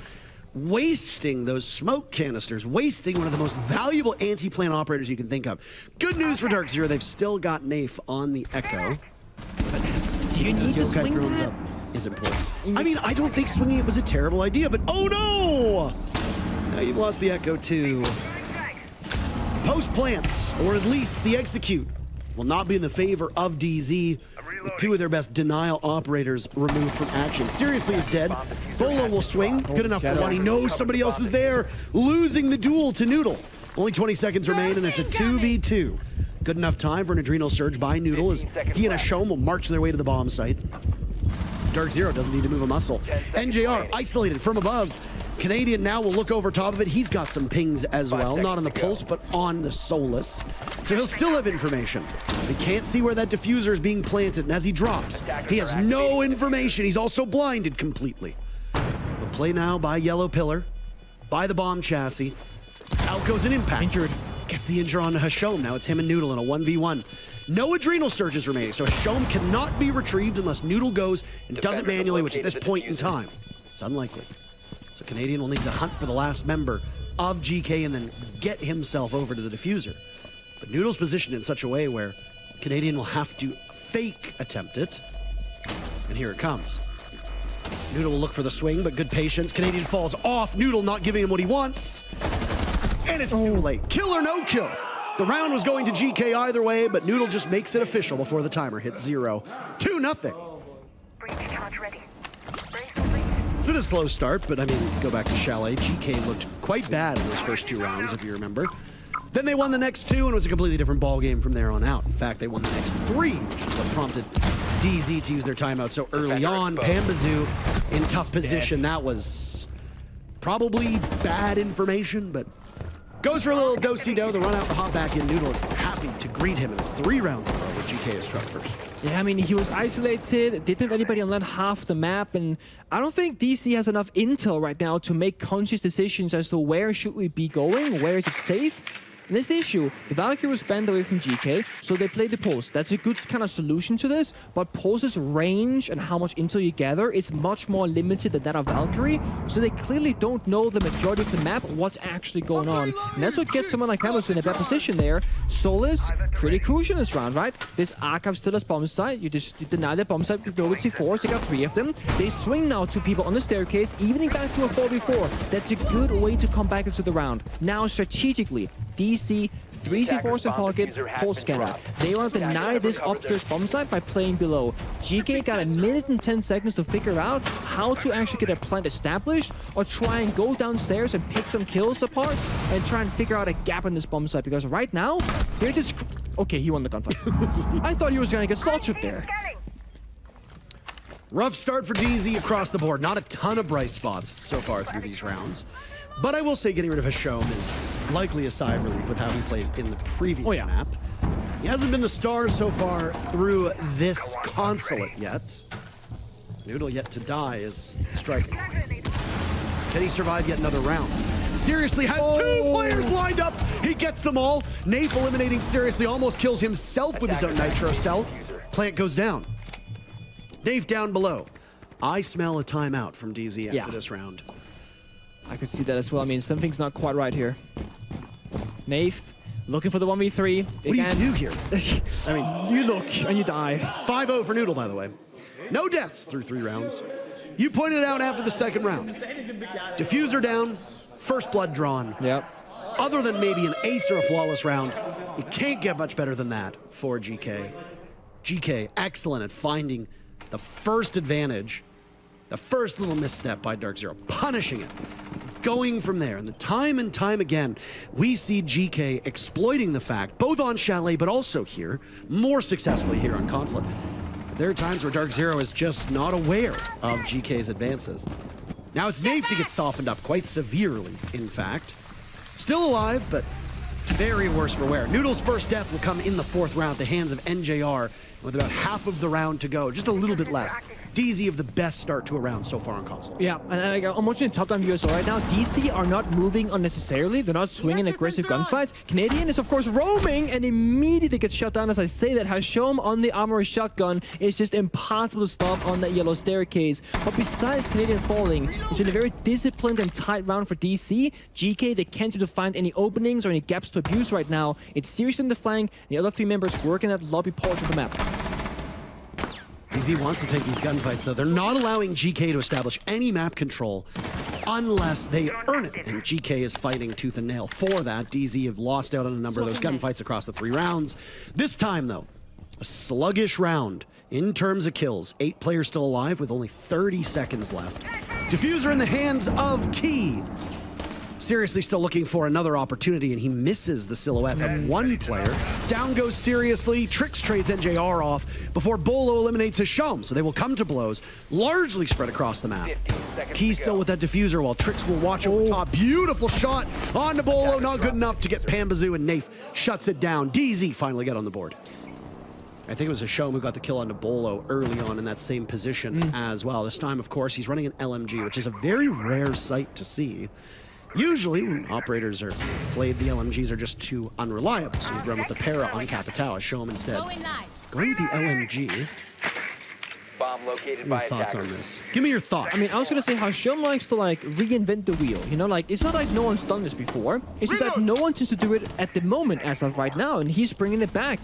wasting those smoke canisters, wasting one of the most valuable anti-plane operators you can think of. Good news for DarkZero, they've still got Nafe on the Echo. But do you need to swing that? Up is important. I mean, I don't think swinging it was a terrible idea, but oh no! Now you've lost the Echo too. Post plants, or at least the execute, will not be in the favor of DZ, with 2 of their best denial operators removed from action. Seriously is dead. Beaulo will swing. Good enough for one. He knows somebody else is there. Losing the duel to Noodle. Only 20 seconds remain, and it's a 2v2. Good enough time for an adrenal surge by Noodle as he and Ashom will march their way to the bomb site. DarkZero doesn't need to move a muscle. NJR isolated from above. Canadian now will look over top of it. He's got some pings as well, not on the pulse, but on the Solus. So he'll still have information. He can't see where that diffuser is being planted, and as he drops, he has no information. He's also blinded completely. The play now by Yellow Pillar, by the bomb chassis. Out goes an impact. Injured. Gets the injure on Hashom. Now it's him and Noodle in a 1v1. No adrenal surges remaining, so Hashom cannot be retrieved unless Noodle goes and does it manually, which at this point in time, it's unlikely. So Canadian will need to hunt for the last member of GK and then get himself over to the diffuser. But Noodle's positioned in such a way where Canadian will have to fake attempt it. And here it comes. Noodle will look for the swing, but good patience. Canadian falls off. Noodle not giving him what he wants. And it's too late. Kill or no kill. The round was going to GK either way, but Noodle just makes it official before the timer hits 0. 2-0. It's been a slow start, but I mean, go back to Chalet. GK looked quite bad in those first 2 rounds, if you remember. Then they won the next 2, and it was a completely different ball game from there on out. In fact, they won the next 3, which is what prompted DZ to use their timeout so early on. Panbazoo in tough position. That was probably bad information, but goes for a little do-si-do. The run out, the hop back in. Noodle is happy to greet him, and it's 3 rounds in a row where GK has struck first. Yeah, I mean, he was isolated, didn't have anybody on that half the map, and I don't think DC has enough intel right now to make conscious decisions as to where should we be going, where is it safe. And this is the issue. The Valkyrie was banned away from GK, so they played the Pulse. That's a good kind of solution to this, but Pulse's range and how much intel you gather is much more limited than that of Valkyrie, so they clearly don't know the majority of the map, what's actually going on. And that's what gets someone like Pyjamas in a bad position there. Solus, pretty crucial in this round, right? This Archive still has bomb site. You deny the bomb site with Beaulo C4s. They got 3 of them. They swing now 2 people on the staircase, evening back to a 4v4. That's a good way to come back into the round. Now, strategically, DC, 3 C4s in pocket, Pulse scanner. They want to deny this upstairs bomb site by playing below. GK got 1 minute and 10 seconds to figure out how to actually get a plant established or try and go downstairs and pick some kills apart and try and figure out a gap in this bomb site, because right now, they're just... Okay, he won the gunfight. I thought he was going to get slaughtered there. Rough start for DZ across the board. Not a ton of bright spots so far through these rounds. But I will say getting rid of Hashom is likely a sigh of relief with how he played in the previous map. He hasn't been the star so far through this consulate yet. Noodle yet to die is striking. Can he survive yet another round? Seriously, has 2 players lined up. He gets them all. Nafe eliminating seriously, almost kills himself with his own nitro cell. Plant goes down. Nafe down below. I smell a timeout from DZ after this round. I could see that as well. I mean, something's not quite right here. Nafe looking for the 1v3. What do you do here? I mean, you look and you die. 5-0 for Noodle, by the way. No deaths through 3 rounds. You pointed it out after the second round. Diffuser down, first blood drawn. Yep. Other than maybe an ace or a flawless round, it can't get much better than that for Geekay. Geekay, excellent at finding the first advantage, the first little misstep by DarkZero, punishing it, going from there. And time again, we see Geekay exploiting the fact, both on Chalet, but also here, more successfully here on Consulate. There are times where DarkZero is just not aware of Geekay's advances. Now it's Nafe to get softened up quite severely, in fact. Still alive, but very worse for wear. Noodle's first death will come in the 4th round at the hands of NJR with about half of the round to go, just a little bit less. DZ of the best start to a round so far on console. Yeah, and I'm watching the top-down viewers right now. DC are not moving unnecessarily. They're not swinging aggressive gunfights. Canadian is, of course, roaming and immediately gets shut down as I say that. Hashom on the armorer shotgun is just impossible to stop on that yellow staircase. But besides Canadian falling, it's been a very disciplined and tight round for DC. GK, they can't seem to find any openings or any gaps to abuse right now. It's Sirius in the flank, and the other 3 members working at lobby portion of the map. DZ wants to take these gunfights, though. They're not allowing GK to establish any map control unless they earn it. And GK is fighting tooth and nail for that. DZ have lost out on a number of those gunfights across the 3 rounds. This time, though, a sluggish round in terms of kills. 8 players still alive with only 30 seconds left. Diffuser in the hands of Key. Seriously still looking for another opportunity, and he misses the silhouette of 1 player. Down goes Seriously. Trix trades NJR off before Beaulo eliminates Hashom, so they will come to blows, largely spread across the map. Key's still with that diffuser while Trix will watch over top. Beautiful shot on to Beaulo, not good enough to get Pambazoo, and Nafe shuts it down. DZ finally get on the board. I think it was Hashom who got the kill on Beaulo early on in that same position as well. This time, of course, he's running an LMG, which is a very rare sight to see. Usually, when operators are played, the LMGs are just too unreliable, so you'd run with the para on Capitao. Show him instead. Going with the LMG. Bomb located Your by thoughts on attackers. this? Give me your thoughts. I mean, I was gonna say how Hashom likes to reinvent the wheel. You know, it's not like no one's done this before. It's just that no one seems to do it at the moment as of right now, and he's bringing it back.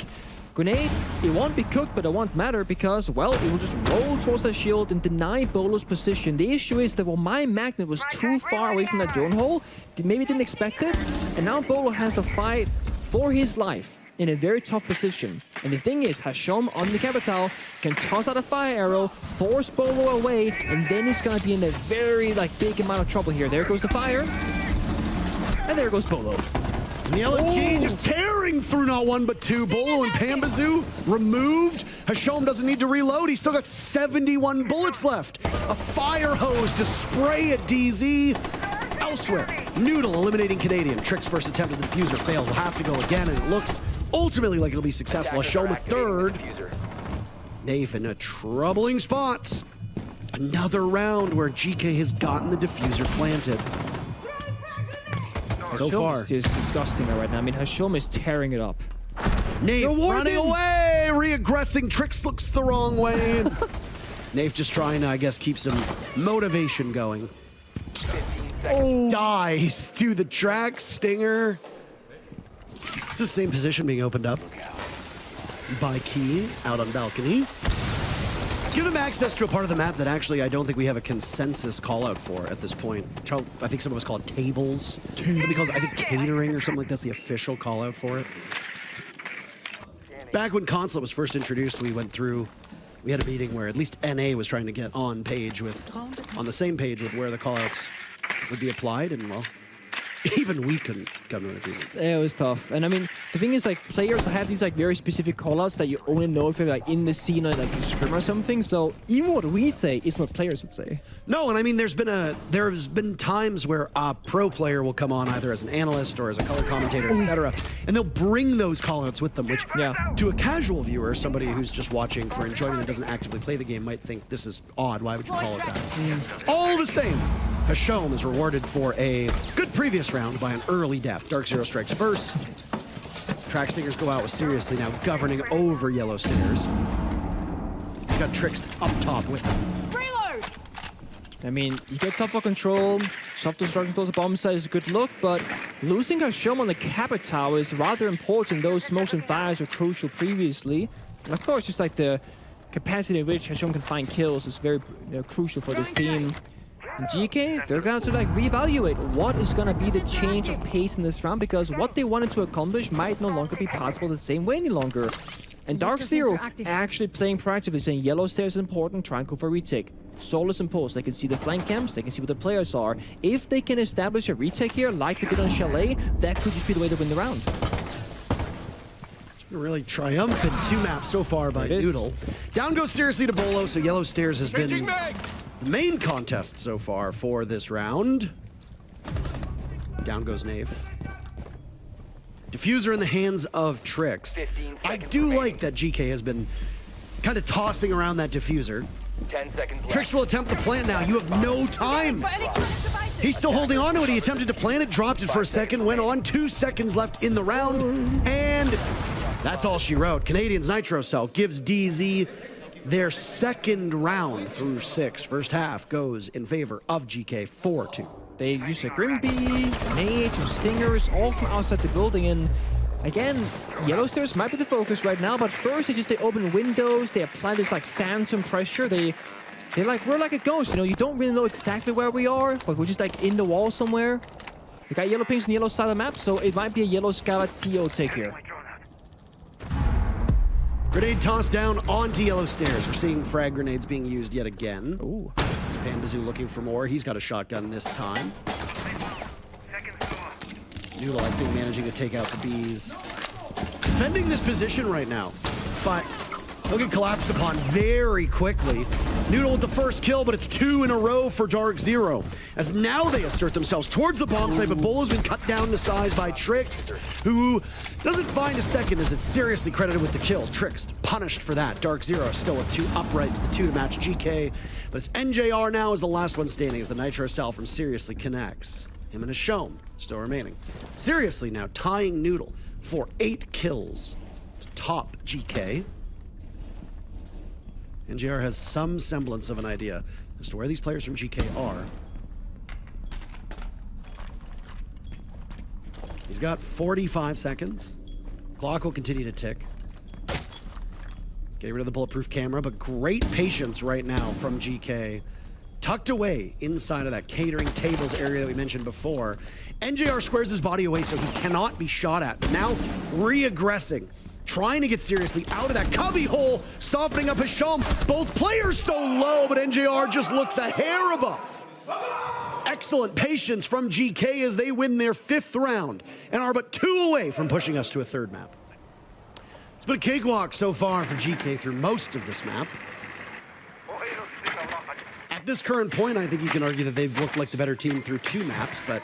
Grenade, it won't be cooked, but it won't matter because, well, it will just roll towards the shield and deny Beaulo's position. The issue is that, well, my magnet was too far away from that drone hole, maybe didn't expect it, and now Beaulo has to fight for his life in a very tough position. And the thing is, Hashom on the Capitao can toss out a fire arrow, force Beaulo away, and then he's gonna be in a very, big amount of trouble here. There goes the fire, and there goes Beaulo. And the LMG just tearing through not 1 but 2. Beaulo and Pambazoo removed. Hashom doesn't need to reload. He's still got 71 bullets left. A fire hose to spray at DZ. Elsewhere, Noodle eliminating Canadian. Trix first attempt at the diffuser fails. Will have to go again, and it looks ultimately like it'll be successful. Hashom a 3rd. Nafe in a troubling spot. Another round where GK has gotten the diffuser planted. So far, Hashom is disgusting right now. I mean, Hashom is tearing it up. Nafe running away, re-aggressing. Trix looks the wrong way. Nafe just trying to, I guess, keep some motivation going. Dies to the track, Stinger. It's the same position being opened up by Key out on balcony. Give them access to a part of the map that actually I don't think we have a consensus call out for at this point. I think some of us call it tables. Because I think catering or something like that's the official call out for it. Back when Consulate was first introduced, we had a meeting where at least NA was trying to get on the same page with where the call outs would be applied, and well, even we couldn't come to an agreement. Yeah, it was tough. And I mean, the thing is, players have these, very specific callouts that you only know if you're, in the scene or, in scrim or something. So even what we say is what players would say. No, and I mean, there's been times where a pro player will come on either as an analyst or as a color commentator, etc., and they'll bring those callouts with them, which to a casual viewer, somebody who's just watching for enjoyment and doesn't actively play the game, might think this is odd. Why would you call it that? All the same, Hashom is rewarded for a good previous round by an early death. DarkZero strikes first. Track Stingers go out with Seriously now governing over Yellow Stairs. He's got Tricks up top with him. Reload! I mean, you get tougher control, soft destruction towards the bomb site is a good look, but losing Hashom on the Cabot Tower is rather important. Those smokes and fires were crucial previously. And of course, just like the capacity in which Hashom can find kills is very crucial for this team. And Geekay, they're going to like reevaluate what is going to be the change of pace in this round, because what they wanted to accomplish might no longer be possible the same way any longer. And DarkZero actually playing proactively, saying Yellow Stairs is important, try and go for a retake. Solis and Pulse, they can see the flank camps, they can see what the players are. If they can establish a retake here, like they did on Chalet, that could just be the way to win the round. It's been a really triumphant 2 maps so far by Noodle. Down goes Seriously to Beaulo, so Yellow Stairs has been the main contest so far for this round. Down goes Knave. Diffuser in the hands of Tricks. I do like that Geekay has been kind of tossing around that diffuser. 10 seconds left. Tricks will attempt to plant now. You have no time. He's still holding on to it. He attempted to plant it, dropped it for a second, went on. 2 seconds left in the round, and that's all she wrote. Canadians Nitro Cell gives DZ their second round through 6. First half goes in favor of Geekay 4-2. They use a Grimby, Nade, some Stingers, all from outside the building, and again, Yellow Stairs might be the focus right now, but first they open windows, they apply this like phantom pressure, we're like a ghost, you know, you don't really know exactly where we are, but we're just like in the wall somewhere. We got yellow pings on the yellow side of the map, so it might be a yellow Scarlet CEO take here. Grenade tossed down onto Yellow Stairs. We're seeing frag grenades being used yet again. Ooh. Pambazoo looking for more. He's got a shotgun this time. Noodle, I think, managing to take out the bees. Defending this position right now, but he'll get collapsed upon very quickly. Noodle with the first kill, but it's 2 in a row for DarkZero. As now they assert themselves towards the bomb site, but Bolo's been cut down to size by Trix, who doesn't find a second as it's seriously credited with the kill. Trix punished for that. DarkZero still with 2 upright to the 2 to match Geekay, but it's NJR now as the last one standing as the Nitro Cell from Seriously connects. Him and Hashom still remaining. Seriously now tying Noodle for 8 kills to top Geekay. NJR has some semblance of an idea as to where these players from Geekay are. He's got 45 seconds. Clock will continue to tick. Get rid of the bulletproof camera, but great patience right now from Geekay. Tucked away inside of that catering tables area that we mentioned before. NJR squares his body away so he cannot be shot at. But now re-aggressing, trying to get Seriously out of that cubby hole, softening up Hashom. Both players so low, but NJR just looks a hair above. Excellent patience from Geekay as they win their 5th round and are but 2 away from pushing us to a 3rd map. It's been a cakewalk so far for Geekay through most of this map. At this current point, I think you can argue that they've looked like the better team through 2 maps, but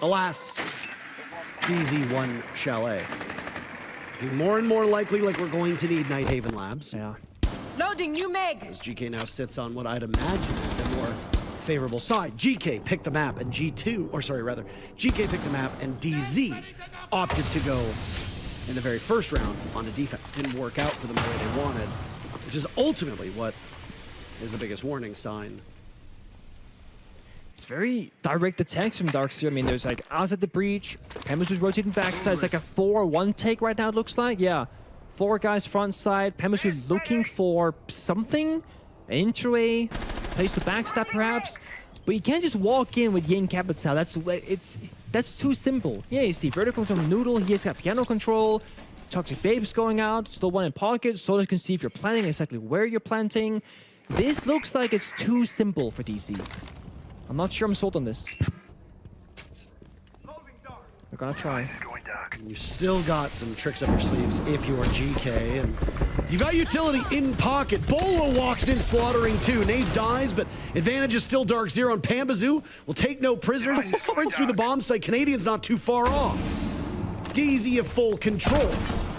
alas, DZ won Chalet. Looking more and more likely like we're going to need Nighthaven Labs. Yeah. Loading new Meg. As Geekay now sits on what I'd imagine is the more favorable side. Geekay picked the map and Geekay picked the map and DZ opted to go in the very first round on the defense. Didn't work out for them the way they wanted, which is ultimately what is the biggest warning sign. It's very direct attacks from DarkZero. I mean, there's like outside the breach, Pambazoo's rotating backside. It's like a 4-1 take right now, it looks like. Yeah. 4 guys front side. Pambazoo looking for something. An intro-A, place to backstab perhaps. But you can't just walk in with Yin Capital. That's too simple. Yeah, you see vertical from Noodle. He has got piano control. Toxic Babe's going out. Still one in pocket. So they can see if you're planting, exactly where you're planting. This looks like it's too simple for DC. I'm not sure I'm sold on this. We're gonna try. You still got some tricks up your sleeves if you are Geekay, and you got utility in pocket. Beaulo walks in, slaughtering 2. Nade dies, but advantage is still DarkZero, and Pambazoo will take no prisoners as he sprints through the bomb site. Canadians not too far off. DZ have full control.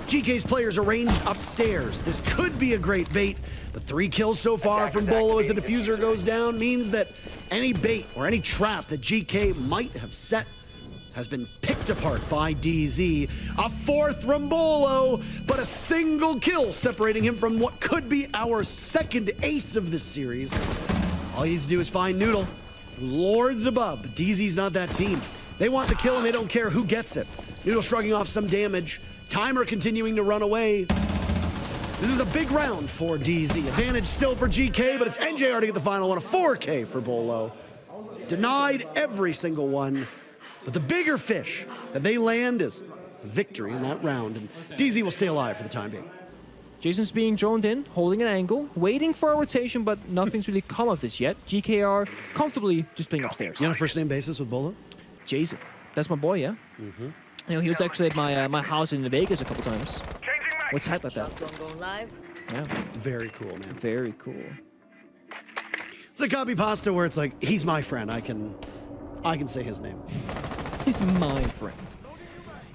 Geekay's players arranged upstairs. This could be a great bait, but 3 kills so far from Beaulo as the diffuser goes down means that Any bait or any trap that GK might have set has been picked apart by DZ. A fourth from Beaulo, but a single kill separating him from what could be our second ace of this series. All he needs to do is find Noodle. Lords above, but DZ's not that team. They want the kill and they don't care who gets it. Noodle shrugging off some damage. Timer continuing to run away. This is a big round for DZ. Advantage still for GK, but it's NJR to get the final one. A 4K for Beaulo. Denied every single one. But the bigger fish that they land is victory in that round. And DZ will stay alive for the time being. Jason's being droned in, holding an angle, waiting for a rotation, but nothing's really come of this yet. GK are comfortably just playing upstairs. You on a first name basis with Beaulo? Jason. That's my boy, yeah? Mm-hmm. You know, he was actually at my house in Vegas a couple times. What's hype like that? Going live. Yeah. Very cool, man. Very cool. It's like copy pasta where it's like, he's my friend. I can say his name. He's my friend.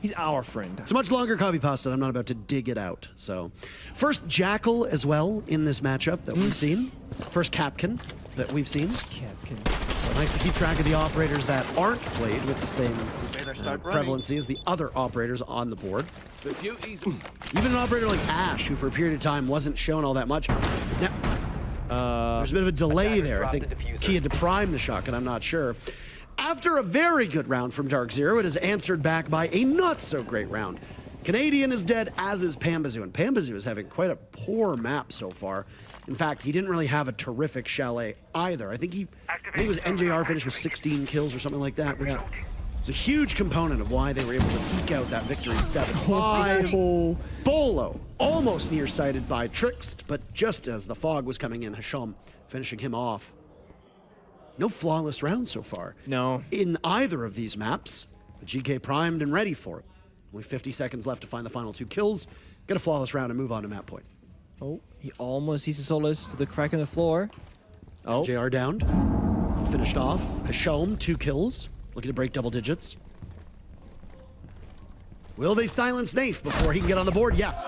He's our friend. It's a much longer copy pasta, and I'm not about to dig it out. So, first Jackal as well in this matchup that we've seen. First Capkin that we've seen. Capkin. So nice to keep track of the operators that aren't played with the same prevalency as the other operators on the board. Even an operator like Ash, who for a period of time wasn't shown all that much, is now... there's a bit of a delay there. I think he had to prime the shotgun, I'm not sure. After a very good round from DarkZero, it is answered back by a not-so-great round. Canadian is dead, as is Pambazoo, and Pambazoo is having quite a poor map so far. In fact, he didn't really have a terrific chalet either. I think it was NJR finished with 16 kills or something like that, which is a huge component of why they were able to eke out that victory 7-5. Beaulo, almost nearsighted by Trixt, but just as the fog was coming in, Hasham finishing him off. No flawless round so far. No. In either of these maps, the GK primed and ready for it. Only 50 seconds left to find the final 2 kills. Get a flawless round and move on to map point. Oh, he almost sees the solace to the crack in the floor. Oh. JR downed. Finished off. Hasham, 2 kills. Looking to break double digits. Will they silence Nafe before he can get on the board? Yes.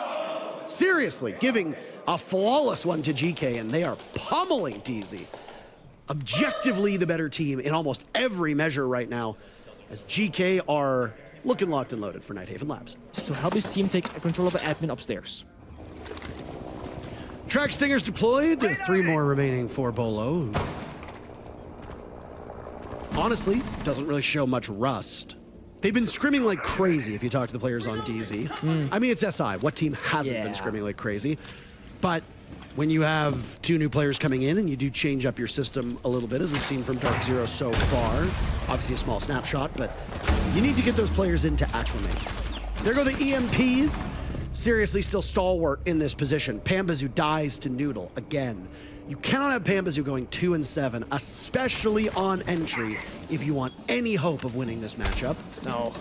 Seriously, giving a flawless one to GK, and they are pummeling DZ. Objectively the better team in almost every measure right now, as GK are looking locked and loaded for Nighthaven Labs. To help his team take control of the admin upstairs. Track Stingers deployed. 3 more remaining for Beaulo. Honestly, doesn't really show much rust. They've been scrimming like crazy if you talk to the players on DZ. I mean, it's SI. What team hasn't been scrimming like crazy? But when you have 2 new players coming in and you do change up your system a little bit, as we've seen from DarkZero so far, obviously a small snapshot, but you need to get those players in to acclimate. There go the EMPs. Seriously still stalwart in this position. Pambazoo dies to Noodle again. You cannot have Pambazoo going 2-7, especially on entry, if you want any hope of winning this matchup. No.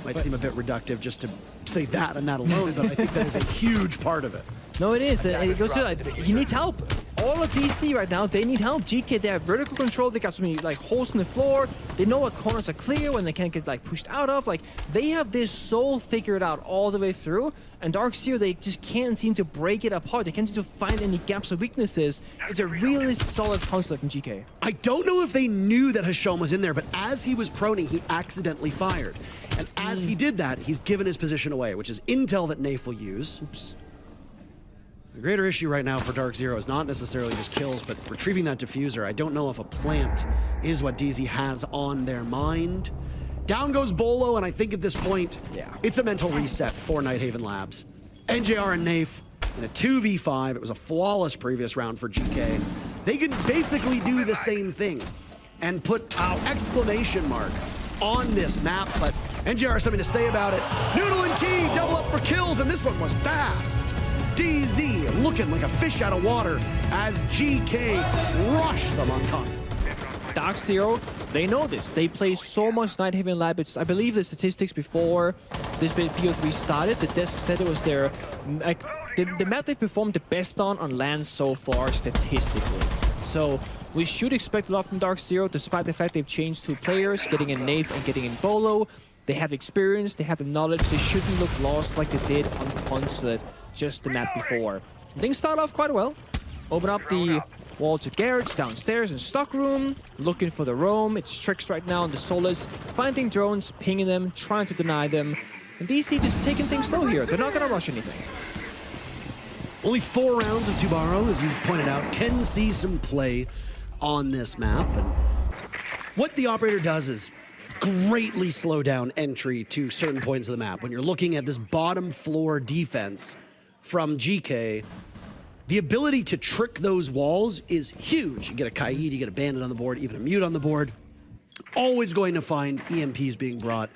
Might seem a bit reductive just to say that and that alone, but I think that is a huge part of it. No, it is. It goes to like, he needs help. All of DC right now, they need help. GK, they have vertical control. They got so many like holes in the floor. They know what corners are clear when they can't get like pushed out of. Like they have this so figured out all the way through. And DarkZero, they just can't seem to break it apart. They can't seem to find any gaps or weaknesses. It's a really solid construct from GK. I don't know if they knew that Hasham was in there, but as he was proning, he accidentally fired. And as he did that, he's given his position away, which is intel that Nafe will use. Oops. The greater issue right now for DarkZero is not necessarily just kills, but retrieving that diffuser. I don't know if a plant is what DZ has on their mind. Down goes Beaulo, and I think at this point, it's a mental reset for Nighthaven Labs. NJR and Nafe in a 2v5. It was a flawless previous round for GK. They can basically do the same thing and put an exclamation mark on this map, but NJR has something to say about it. Noodle and Key double up for kills, and this one was fast. DZ looking like a fish out of water as GK rush them on console. DarkZero, they know this. They play so much Nighthaven Lab. I believe the statistics before this PO3 started, the desk said it was their like the map they've performed the best on land so far statistically. So we should expect a lot from DarkZero, despite the fact they've changed 2 players, getting in Nafe and getting in Beaulo. They have experience, they have the knowledge. They shouldn't look lost like they did on Consulate just the map before. Things start off quite well. Open up the wall to Garrett's downstairs in stockroom, looking for the roam. It's Tricks right now on the Solus, finding drones, pinging them, trying to deny them. And DC just taking things slow here. They're not gonna rush anything. Only 4 rounds of Tubaro, as you pointed out, can see some play on this map. And what the operator does is greatly slow down entry to certain points of the map. When you're looking at this bottom floor defense from Geekay, the ability to trick those walls is huge. You get a Kaid, you get a Bandit on the board, even a Mute on the board. Always going to find EMPs being brought.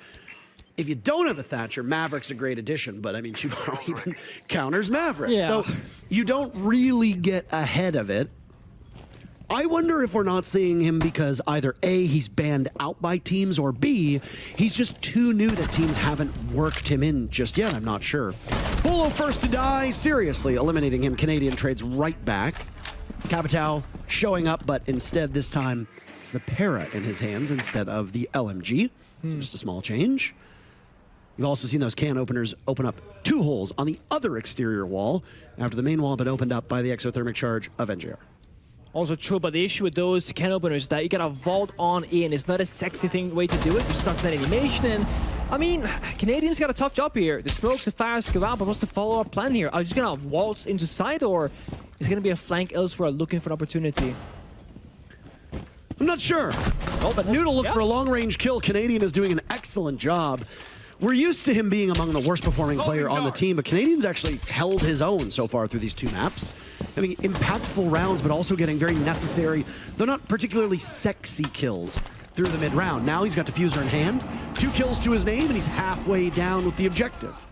If you don't have a Thatcher, Maverick's a great addition, but I mean, Tubaro even counters Maverick. Yeah. So you don't really get ahead of it. I wonder if we're not seeing him because either A, he's banned out by teams, or B, he's just too new that teams haven't worked him in just yet. I'm not sure. Beaulo first to die, seriously eliminating him. Canadian trades right back. Capitao showing up, but instead this time it's the Para in his hands instead of the LMG. So just a small change. You've also seen those can openers open up 2 holes on the other exterior wall after the main wall had been opened up by the exothermic charge of NJR. Also true, but the issue with those can openers is that you gotta vault on in. It's not a sexy way to do it. You're stuck in that animation, and I mean, Canadians got a tough job here. The smokes and fires go out, but what's the follow-up plan here? Are you just gonna waltz into side, or is it gonna be a flank elsewhere looking for an opportunity? I'm not sure. Oh, but Noodle looked for a long-range kill. Canadian is doing an excellent job. We're used to him being among the worst performing player on the team, but Canadian's actually held his own so far through these 2 maps. Having impactful rounds, but also getting very necessary, though not particularly sexy kills through the mid-round. Now he's got Diffuser in hand, 2 kills to his name, and he's halfway down with the objective.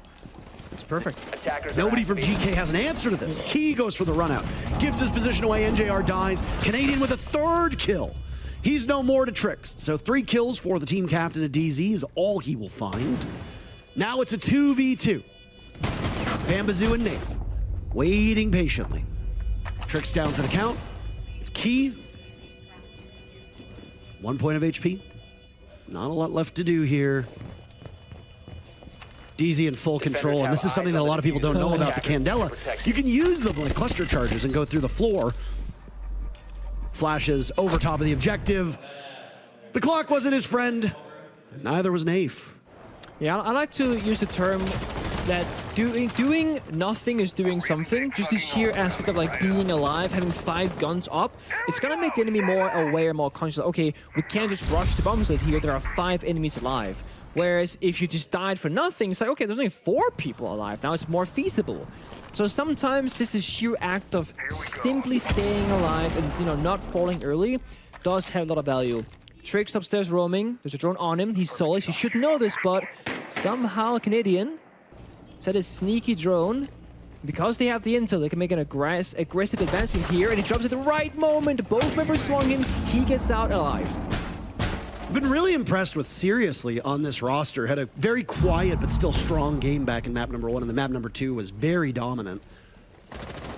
It's perfect. Nobody from Geekay has an answer to this. He goes for the run-out, gives his position away, NJR dies. Canadian with a 3rd kill. He's no more to Tricks. So 3 kills for the team captain at DZ is all he will find. Now it's a 2v2. Bambazoo and Nave waiting patiently. Tricks down for the count. It's key. 1 point of HP. Not a lot left to do here. DZ in full control, and this is something that a lot of people don't know about the Candela. You can use the blink cluster charges and go through the floor. Flashes over top of the objective. The clock wasn't his friend, and neither was Nafe. Yeah, I like to use the term that doing nothing is doing something. Just the sheer aspect of like being alive, having 5 guns up, it's gonna make the enemy more aware, more conscious. Okay, we can't just rush the bomb site here. There are 5 enemies alive. Whereas if you just died for nothing, it's like, okay, there's only 4 people alive. Now it's more feasible. So sometimes just the sheer act of simply staying alive and, you know, not falling early does have a lot of value. Tricks upstairs roaming. There's a drone on him. He's soulless. He should know this, but somehow Canadian set a sneaky drone. Because they have the intel, they can make an aggressive advancement here, and he drops at the right moment. Both members swung him. He gets out alive. I've been really impressed with Seriously on this roster. Had a very quiet but still strong game back in map number 1, and the map number 2 was very dominant.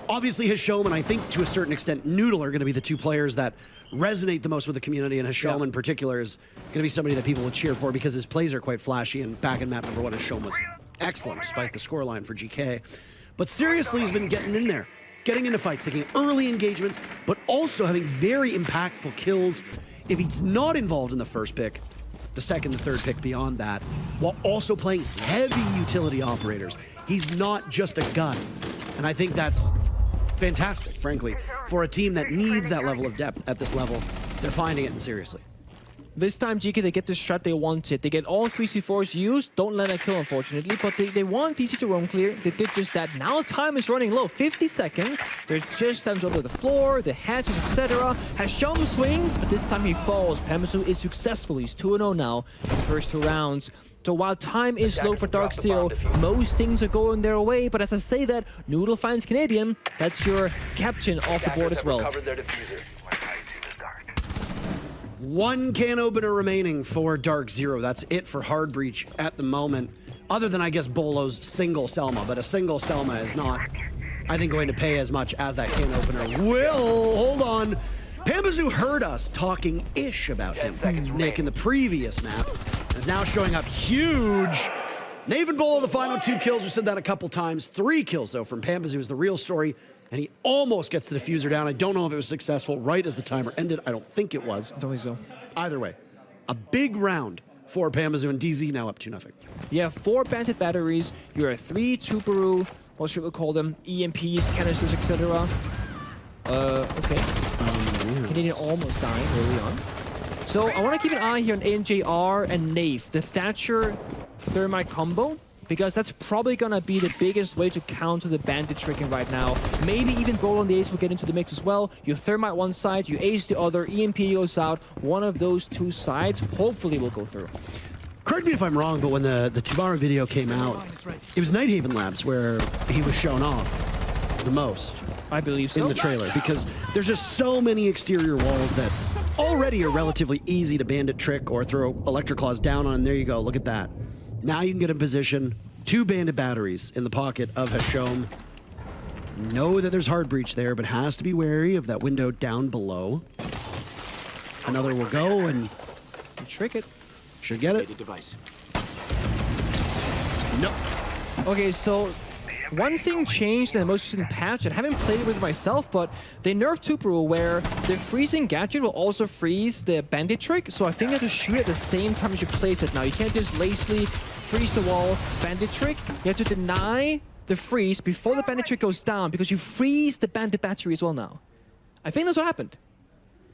Obviously, Hashom and I think to a certain extent Noodle are going to be the 2 players that resonate the most with the community, and Hashom in particular is going to be somebody that people would cheer for because his plays are quite flashy, and back in map number 1, Hashom was excellent despite the scoreline for GK. But Seriously has been getting in there, getting into fights, taking early engagements, but also having very impactful kills. If he's not involved in the first pick, the second, the third pick beyond that, while also playing heavy utility operators. He's not just a gun. And I think that's fantastic, frankly, for a team that needs that level of depth at this level. They're finding it in Seriously. This time, GK, they get the strat they wanted. They get all 3 C4s used. Don't let it kill, unfortunately, but they want DC to roam clear. They did just that. Now time is running low. 50 seconds. There's just time to under the floor, the hatches, etc. Hashom swings, but this time he falls. Pyjamas is successful. He's 2-0 now in the first 2 rounds. So while time is slow for DarkZero, most things are going their way. But as I say that, Noodle finds Canadian. That's your captain off the board as well. 1 can opener remaining for DarkZero. That's it for Hard Breach at the moment. Other than, I guess, Bolo's single Selma. But a single Selma is not, I think, going to pay as much as that can opener will. Hold on. Pyjamas heard us talking ish about him, Nick, in the previous map. Is now showing up huge. Nave and Beaulo, the final 2 kills. We said that a couple times. 3 kills, though, from Pyjamas is the real story. And he almost gets the diffuser down. I don't know if it was successful right as the timer ended. I don't think it was. Don't think so. Either way, a big round for Pyjamas and DZ now up 2-0. You have 4 bandit batteries. You have 3 Tuparu, what should we call them? EMPs, canisters, etc. Okay. Canadian almost dying early on. So I want to keep an eye here on NJR and Nave, the Thatcher Thermite combo, because that's probably going to be the biggest way to counter the bandit tricking right now. Maybe even Beaulo and the Ace will get into the mix as well. You Thermite one side, you Ace the other, EMP goes out. One of those 2 sides hopefully will go through. Correct me if I'm wrong, but when the Tubaru video came out, it was Nighthaven Labs where he was shown off the most. I believe so. In the trailer, because there's just so many exterior walls that already are relatively easy to bandit trick or throw electric claws down on. There you go, look at that. Now you can get in position. 2 bandit batteries in the pocket of Hashom. Know that there's hard breach there, but has to be wary of that window down below. Another will go and trick it. Should get it. Nope. Okay, so one thing changed in the most recent patch, and I haven't played it with myself, but they nerfed Tuparu where the freezing gadget will also freeze the bandit trick, so I think you have to shoot at the same time as you place it now. You can't just lazily freeze the wall, bandit trick. You have to deny the freeze before the bandit trick goes down because you freeze the bandit battery as well now. I think that's what happened.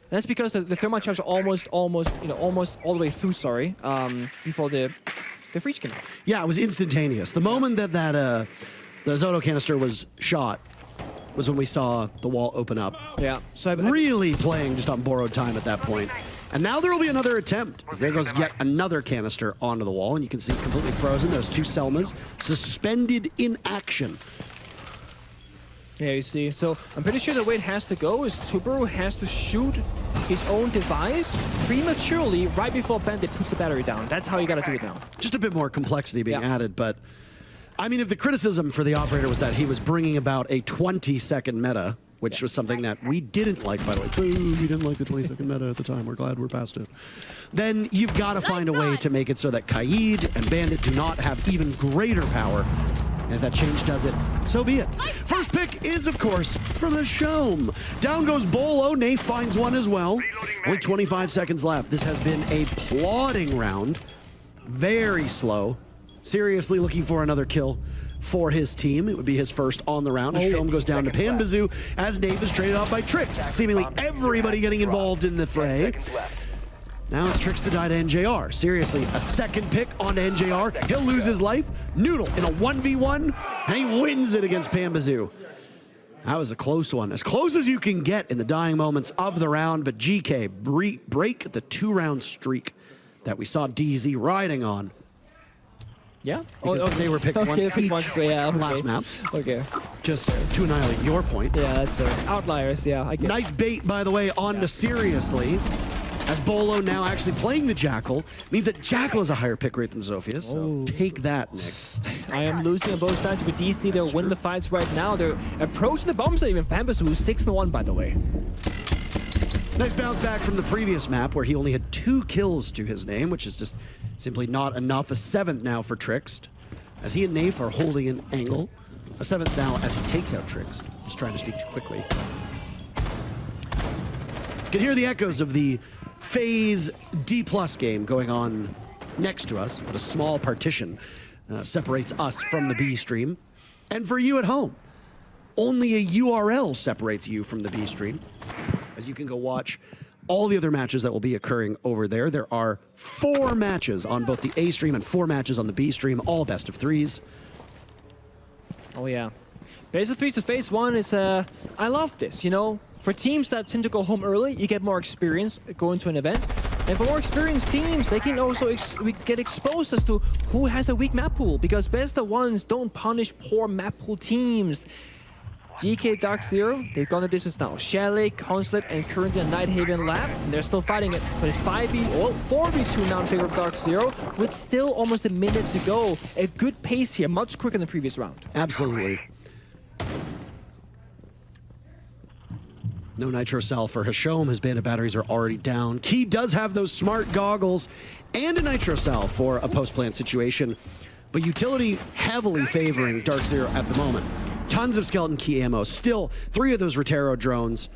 And that's because the thermite charge are almost all the way through, before the freeze came out. Yeah, it was instantaneous. The moment that the Zoto canister was shot was when we saw the wall open up. Yeah. So really playing just on borrowed time at that point. And now there will be another attempt, as there goes yet another canister onto the wall, and you can see completely frozen. Those 2 Selmas suspended in action. Yeah, you see. So I'm pretty sure the way it has to go is Tuparu has to shoot his own device prematurely right before Bandit puts the battery down. That's how you gotta do it now. Just a bit more complexity being added, but I mean, if the criticism for the operator was that he was bringing about a 20-second meta, which was something that we didn't like, by the way. Boo, we didn't like the 20-second meta at the time. We're glad we're past it. Then you've got to find a way to make it so that Kaid and Bandit do not have even greater power. And if that change does it, so be it. First pick is, of course, from Hashom. Down goes Beaulo. Nate finds one as well. Only 25 seconds left. This has been a plodding round. Very slow. Seriously looking for another kill for his team. It would be his first on the round. Hashom goes down to Panbazoo as Nave is traded off by Trix. Seemingly everybody getting involved in the fray. Now it's Trix to die to NJR. Seriously, a second pick on NJR. He'll lose his life. Noodle in a 1v1, and he wins it against Panbazoo. That was a close one. As close as you can get in the dying moments of the round, but GK break the 2-round streak that we saw DZ riding on. Yeah? They were picked once each last map. Okay. Just to annihilate your point. Yeah, that's fair. Outliers, yeah. I get nice bait, by the way, on to Seriously. As Beaulo now actually playing the Jackal, means that Jackal has a higher pick rate than Zofia, so take that, Nick. I am losing on both sides with DC. They'll win the fights right now. They're approaching the bomb site even. Panbazoo, who's 6-1, by the way. Nice bounce back from the previous map where he only had 2 kills to his name, which is just simply not enough. A 7th now for Trixt, as he and Nafe are holding an angle. A 7th now as he takes out Trixt. Just trying to speak too quickly. You can hear the echoes of the FaZe D+ game going on next to us, but a small partition separates us from the B stream. And for you at home, only a URL separates you from the B stream, as you can go watch all the other matches that will be occurring over there. There are 4 matches on both the A stream and 4 matches on the B stream, all best of 3s. Oh yeah. Best of 3s to phase 1 is, I love this, you know? For teams that tend to go home early, you get more experience going to an event. And for more experienced teams, they can also get exposed as to who has a weak map pool, because best of 1s don't punish poor map pool teams. GK DarkZero, they've gone the distance now. Chalet, Consulate, and currently a Nighthaven Lab, and they're still fighting it. But it's 4v2 now in favor of DarkZero, with still almost a minute to go. A good pace here, much quicker than the previous round. Absolutely. No Nitro Cell for Hashom. His bandit batteries are already down. Key does have those smart goggles and a Nitro Cell for a post-plant situation, but utility heavily favoring DarkZero at the moment. Tons of skeleton key ammo. Still, 3 of those Rotero drones.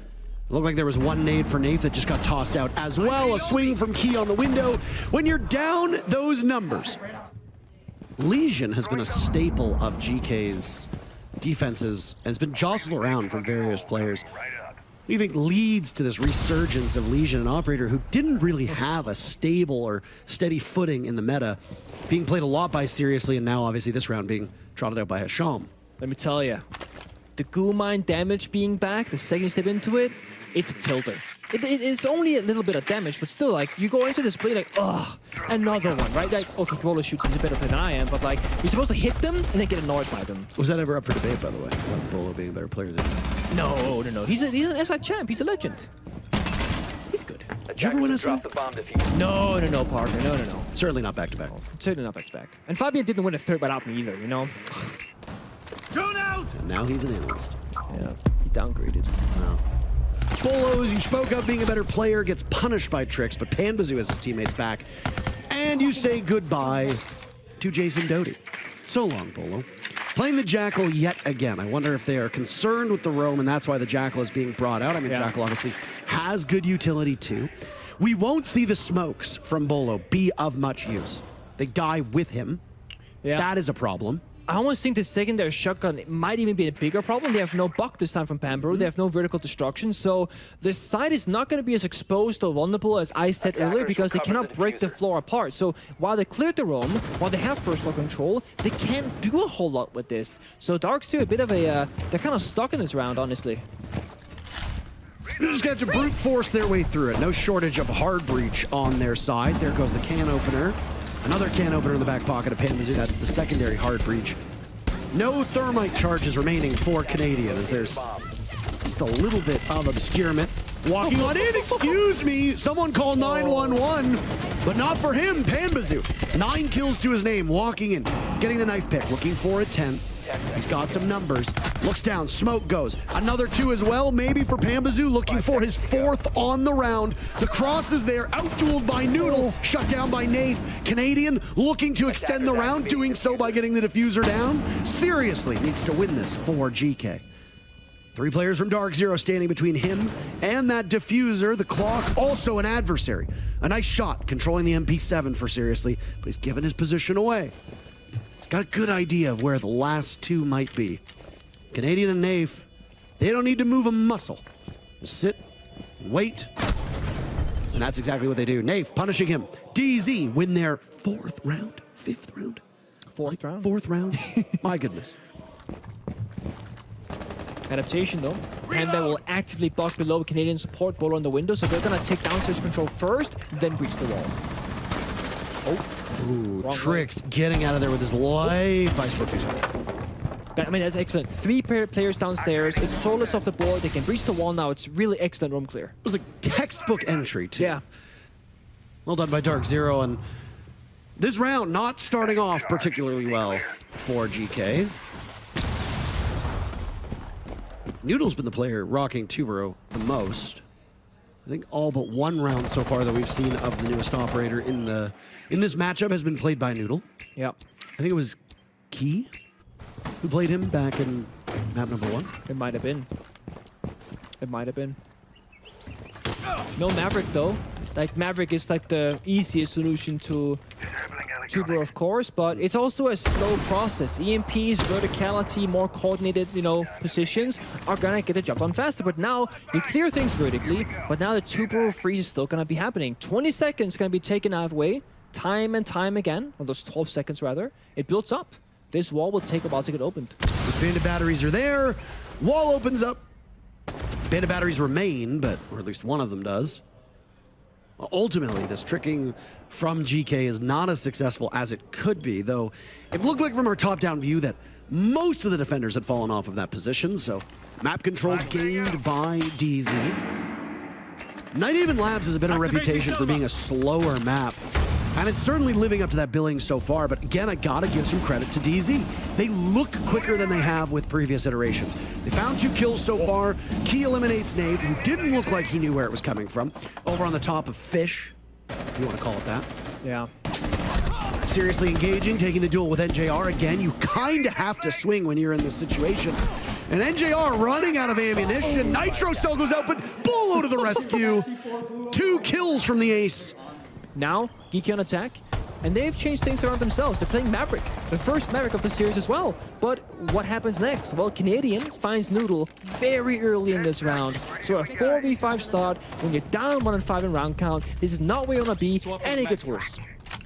Looked like there was one nade for Nath that just got tossed out as well. A swing from Key on the window. When you're down those numbers, Legion has been a staple of GK's defenses and has been jostled around from various players. What do you think leads to this resurgence of Legion, an operator who didn't really have a stable or steady footing in the meta, being played a lot by Seriously, and now obviously this round being trotted out by Hasham? Let me tell you, the goo mine damage being back, the second you step into it, it's a tilter. It's only a little bit of damage, but still, like, you go into this play like, ugh, another one, right? Like, okay, Beaulo shoots is a better player than I am, but like, you're supposed to hit them and then get annoyed by them. Was that ever up for debate, by the way? About Beaulo being a better player than you? No. He's an SI champ. He's a legend. He's good. Did you ever win SI? No, Parker. No. Certainly not back-to-back. Certainly not back-to-back. And Fabian didn't win a third without me either, you know? Drone out! And now he's an analyst. Yeah, he downgraded. Wow. Beaulo, as you spoke of, being a better player, gets punished by Tricks, but Panbazoo has his teammates back. And you say goodbye to Jason Doty. So long, Beaulo. Playing the Jackal yet again. I wonder if they are concerned with the roam, and that's why the Jackal is being brought out. I mean, Jackal obviously has good utility too. We won't see the smokes from Beaulo be of much use. They die with him. Yeah. That is a problem. I almost think the secondary shotgun might even be a bigger problem. They have no buck this time from Pambro. They have no vertical destruction. So the side is not going to be as exposed or vulnerable as I said earlier because they cannot break the floor apart. So while they cleared the roam, while they have first floor control, they can't do a whole lot with this. So DarkZero a bit of a... they're kind of stuck in this round, honestly. They're just going to have to brute force their way through it. No shortage of hard breach on their side. There goes the can opener. Another can opener in the back pocket of Panbazoo. That's the secondary hard breach. No thermite charges remaining for Canadian, as there's just a little bit of obscurement. Walking on in, excuse me, someone call 911, but not for him, Panbazoo. 9 kills to his name, walking in, getting the knife pick, looking for a 10. He's got some numbers, looks down, smoke goes. Another 2 as well, maybe for Panbazoo, looking for his 4th on the round. The cross is there, outdueled by Noodle, shut down by Nath. Canadian looking to extend the round, doing so by getting the diffuser down. Seriously needs to win this for GK. 3 players from DarkZero standing between him and that diffuser. The clock, also an adversary. A nice shot, controlling the MP7 for Seriously, but he's given his position away. He's got a good idea of where the last 2 might be. Canadian and Nath, they don't need to move a muscle. Just sit, wait, and that's exactly what they do. Nath punishing him. DZ win their 4th round? 5th round? 4th round? 4th round? My goodness. Adaptation though. Panda will actively block below Canadian support Beaulo on the window, so they're gonna take downstairs control first, then breach the wall. Ooh, Tricks getting out of there with his life. I spoke too soon. I mean, that's excellent. 3 players downstairs. It's soulless off the board. They can breach the wall now. It's really excellent room clear. It was like textbook entry too. Yeah. Well done by DarkZero, and this round not starting off particularly well for GK. Noodle's been the player rocking Tubero the most. I think all but 1 round so far that we've seen of the newest operator in this matchup has been played by Noodle. Yep. I think it was Key who played him back in map number 1. It might have been. It might have been. No Maverick though. Like Maverick is like the easiest solution to Tuber, of course, but it's also a slow process. EMPs, verticality, more coordinated, you know, positions are gonna get the job done faster. But now you clear things vertically, but now the Tuber freeze is still gonna be happening. 20 seconds gonna be taken out of way, time and time again, or those 12 seconds rather. It builds up. This wall will take a while to get opened. Those bandit batteries are there. Wall opens up. Bandit batteries remain, but, or at least one of them does. Ultimately, this tricking from GK is not as successful as it could be, though it looked like from our top-down view that most of the defenders had fallen off of that position, so map control gained by DZ. Night Haven Labs has a bit of a reputation for being a slower map, and it's certainly living up to that billing so far, but again, I gotta give some credit to DZ. They look quicker than they have with previous iterations. They found 2 kills so far. Key eliminates Nave, who didn't look like he knew where it was coming from. Over on the top of Fish, if you want to call it that. Yeah. seriously engaging, taking the duel with NJR. Again, you kind of have to swing when you're in this situation. And NJR running out of ammunition. Nitro still goes out, but Beaulo to the rescue. 2 kills from the ace. Now, Geekay on attack, and they've changed things around themselves. They're playing Maverick, the first Maverick of the series as well. But what happens next? Well, Canadian finds Noodle very early in this round. So a 4v5 start, when you're down 1-5 in round count, this is not where you want to be, and it gets worse.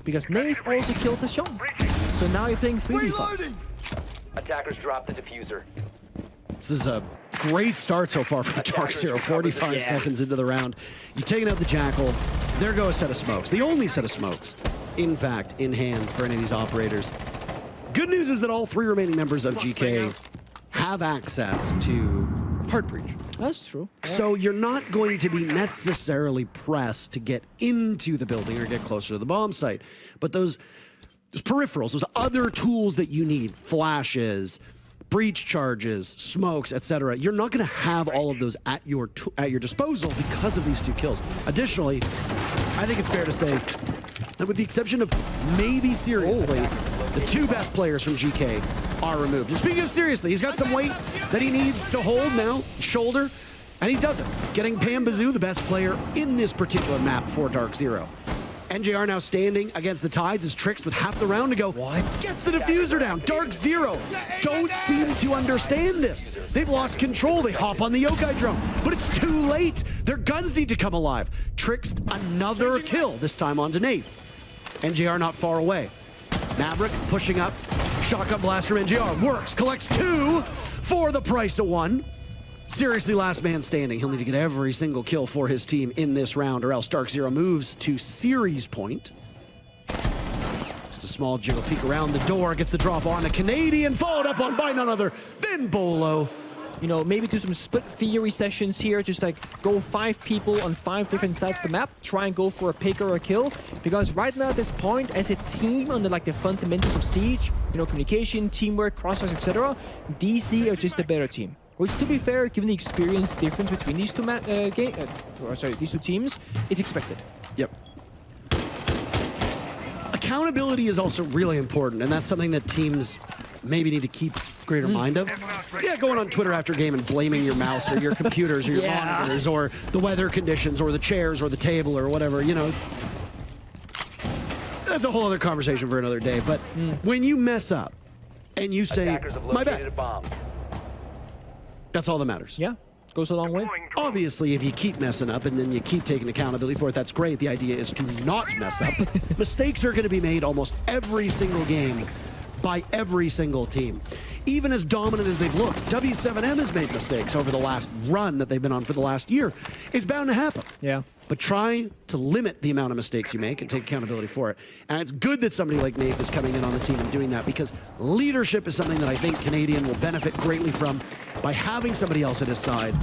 Because Nave also killed Hasham. So now you're playing 3v5. Attackers dropped the diffuser. This is a great start so far from DarkZero, 45 seconds into the round. You've taken out the Jackal. There go a set of smokes. The only set of smokes, in fact, in hand for any of these operators. Good news is that all 3 remaining members of Geekay have access to Heart Breach. That's true. So you're not going to be necessarily pressed to get into the building or get closer to the bomb site. But those peripherals, those other tools that you need, flashes, breach charges, smokes, etc. You're not going to have all of those at your disposal because of these 2 kills. Additionally, I think it's fair to say that with the exception of maybe Seriously, the 2 best players from GK are removed. And speaking of Seriously, he's got some weight that he needs to hold now, shoulder, and he does it. Getting Pambazoo, the best player in this particular map for DarkZero. NJR now standing against the Tides as Trixed with half the round to go. What? Gets the diffuser down. DarkZero don't seem to understand this. They've lost control. They hop on the Yokai drone, but it's too late. Their guns need to come alive. Trixed another kill, this time onto Nate. NJR not far away. Maverick pushing up. Shotgun blast from NJR. Works. Collects 2 for the price of 1. Seriously, last man standing. He'll need to get every single kill for his team in this round, or else DarkZero moves to series point. Just a small jiggle peek around the door, gets the drop on a Canadian, followed up on by none other than Beaulo. You know, maybe do some split theory sessions here, just like go 5 people on 5 different sides of the map, try and go for a pick or a kill. Because right now at this point, as a team under like the fundamentals of Siege, you know, communication, teamwork, crossfires, etc., DC are just a better team. Which, to be fair, given the experience difference between these 2 these 2 teams, is expected. Yep. Accountability is also really important, and that's something that teams maybe need to keep greater mind of. Yeah, going on Twitter after game and blaming your mouse or your computers or your monitors or the weather conditions or the chairs or the table or whatever, you know. That's a whole other conversation for another day. But when you mess up and you say, my bad, that's all that matters. Yeah, goes a long way. Obviously, if you keep messing up and then you keep taking accountability for it, that's great. The idea is to not mess up. Mistakes are going to be made almost every single game by every single team. Even as dominant as they've looked, W7M has made mistakes over the last run that they've been on for the last year. It's bound to happen. Yeah. But try to limit the amount of mistakes you make and take accountability for it. And it's good that somebody like Nath is coming in on the team and doing that, because leadership is something that I think Canadian will benefit greatly from by having somebody else at his side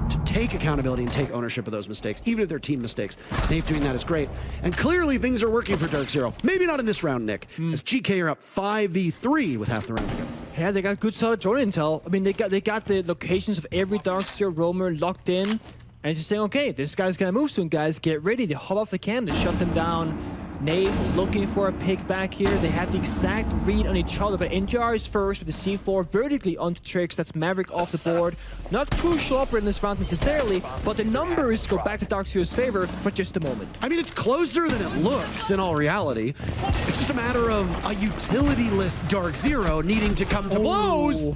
to take accountability and take ownership of those mistakes, even if they're team mistakes. Nath doing that is great. And clearly things are working for DarkZero. Maybe not in this round, Nick, as GK are up 5v3 with half the round to go. Yeah, they got good solid drone intel. I mean, they got the locations of every DarkZero roamer locked in. And it's just saying, okay, this guy's gonna move soon, guys. Get ready. They hop off the can to shut them down. Nave looking for a pick back here. They have the exact read on each other, but NJR is first with the C4 vertically onto Trix. That's Maverick off the board. Not crucial operator in this round necessarily, but the numbers go back to DarkZero's favor for just a moment. I mean, it's closer than it looks in all reality. It's just a matter of a utility-less DarkZero needing to come to blows.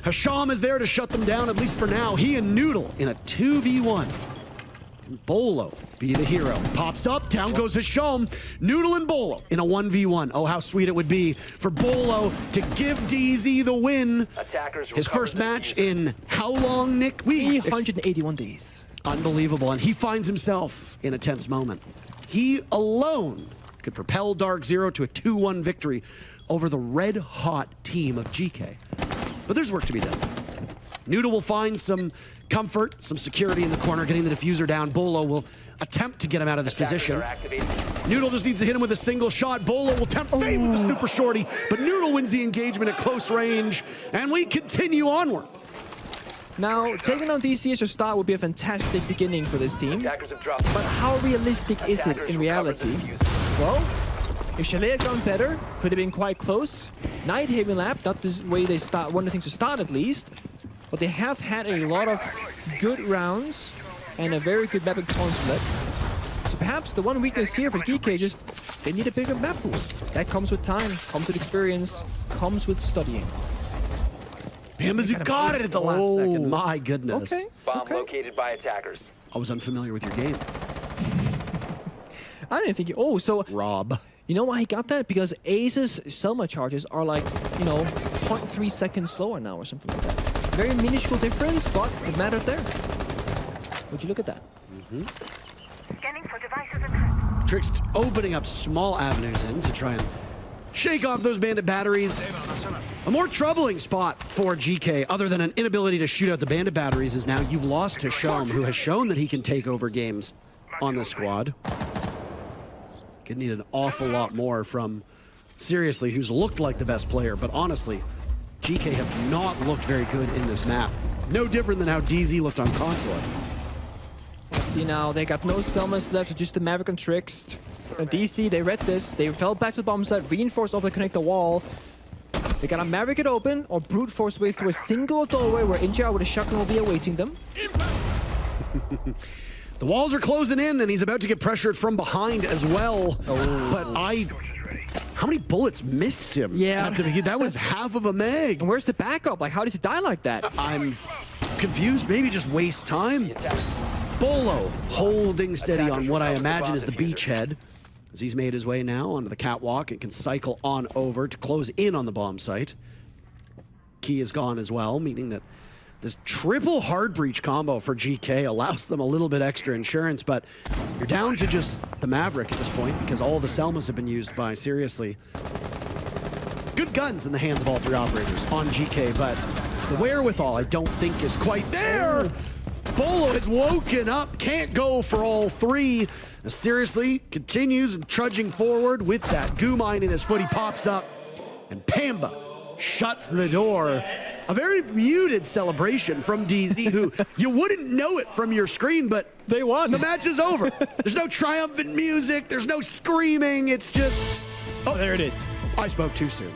Hasham is there to shut them down, at least for now. He and Noodle in a 2v1. And Beaulo be the hero. Pops up, down goes Hasham. Noodle and Beaulo in a 1v1. Oh, how sweet it would be for Beaulo to give DZ the win. His first match in how long, Nick? 381 days. Unbelievable, and he finds himself in a tense moment. He alone could propel DarkZero to a 2-1 victory over the red-hot team of GK. But there's work to be done. Noodle will find some comfort, some security in the corner, getting the diffuser down. Beaulo will attempt to get him out of this position. Noodle just needs to hit him with a single shot. Beaulo will tempt fate with the super shorty, but Noodle wins the engagement at close range, and we continue onward. Now, taking on DC as a start would be a fantastic beginning for this team. But how realistic is it in reality? Well, If Chalet had gone better, could have been quite close. Nighthaven Lab, not the way they start, one of the things to start at least. But they have had a lot of good rounds and a very good map consulate. So perhaps the one weakness here for Geekay is just they need a bigger map pool. That comes with time, comes with experience, comes with studying. Pyjamas got it at the last second. My goodness. Okay. Bomb located by attackers. I was unfamiliar with your game. I didn't think oh, so Rob. you know why he got that? Because Ace's Selma charges are like, you know, 0.3 seconds slower now or something like that. Very minuscule difference, but it mattered there. Would you look at that? Scanning for devices and Tricks opening up small avenues in to try and shake off those bandit batteries. A more troubling spot for Geekay, other than an inability to shoot out the bandit batteries, is now you've lost to Shom, who has shown that he can take over games on the squad. Could need an awful lot more from, seriously, who's looked like the best player, but honestly, Geekay have not looked very good in this map. No different than how DZ looked on console. See now, they got no Selmas left, so just the Maverick and Tricks. And DC, they read this, they fell back to the bomb site, reinforced over the connector wall. They got a Maverick it open, or brute force way through a single doorway where Injar with a shotgun will be awaiting them. The walls are closing in, and he's about to get pressured from behind as well. Oh. But how many bullets missed him? Yeah. At the beginning? That was half of a meg. And where's the backup? Like, how does he die like that? I'm confused. Maybe just waste time. Beaulo holding steady on what I imagine is the beachhead, as he's made his way now onto the catwalk and can cycle on over to close in on the bomb site. Key is gone as well, meaning that this triple hard breach combo for Geekay allows them a little bit extra insurance, but you're down to just the Maverick at this point because all the Selmas have been used by, seriously, good guns in the hands of all three operators on Geekay, but the wherewithal I don't think is quite there. Beaulo has woken up, can't go for all three. Seriously, continues trudging forward with that goo mine in his foot. He pops up, and Pamba shuts the door. A very muted celebration from DZ, who you wouldn't know it from your screen, but They won. the match is over. There's no triumphant music, there's no screaming, it's just... Oh, there it is. I spoke too soon.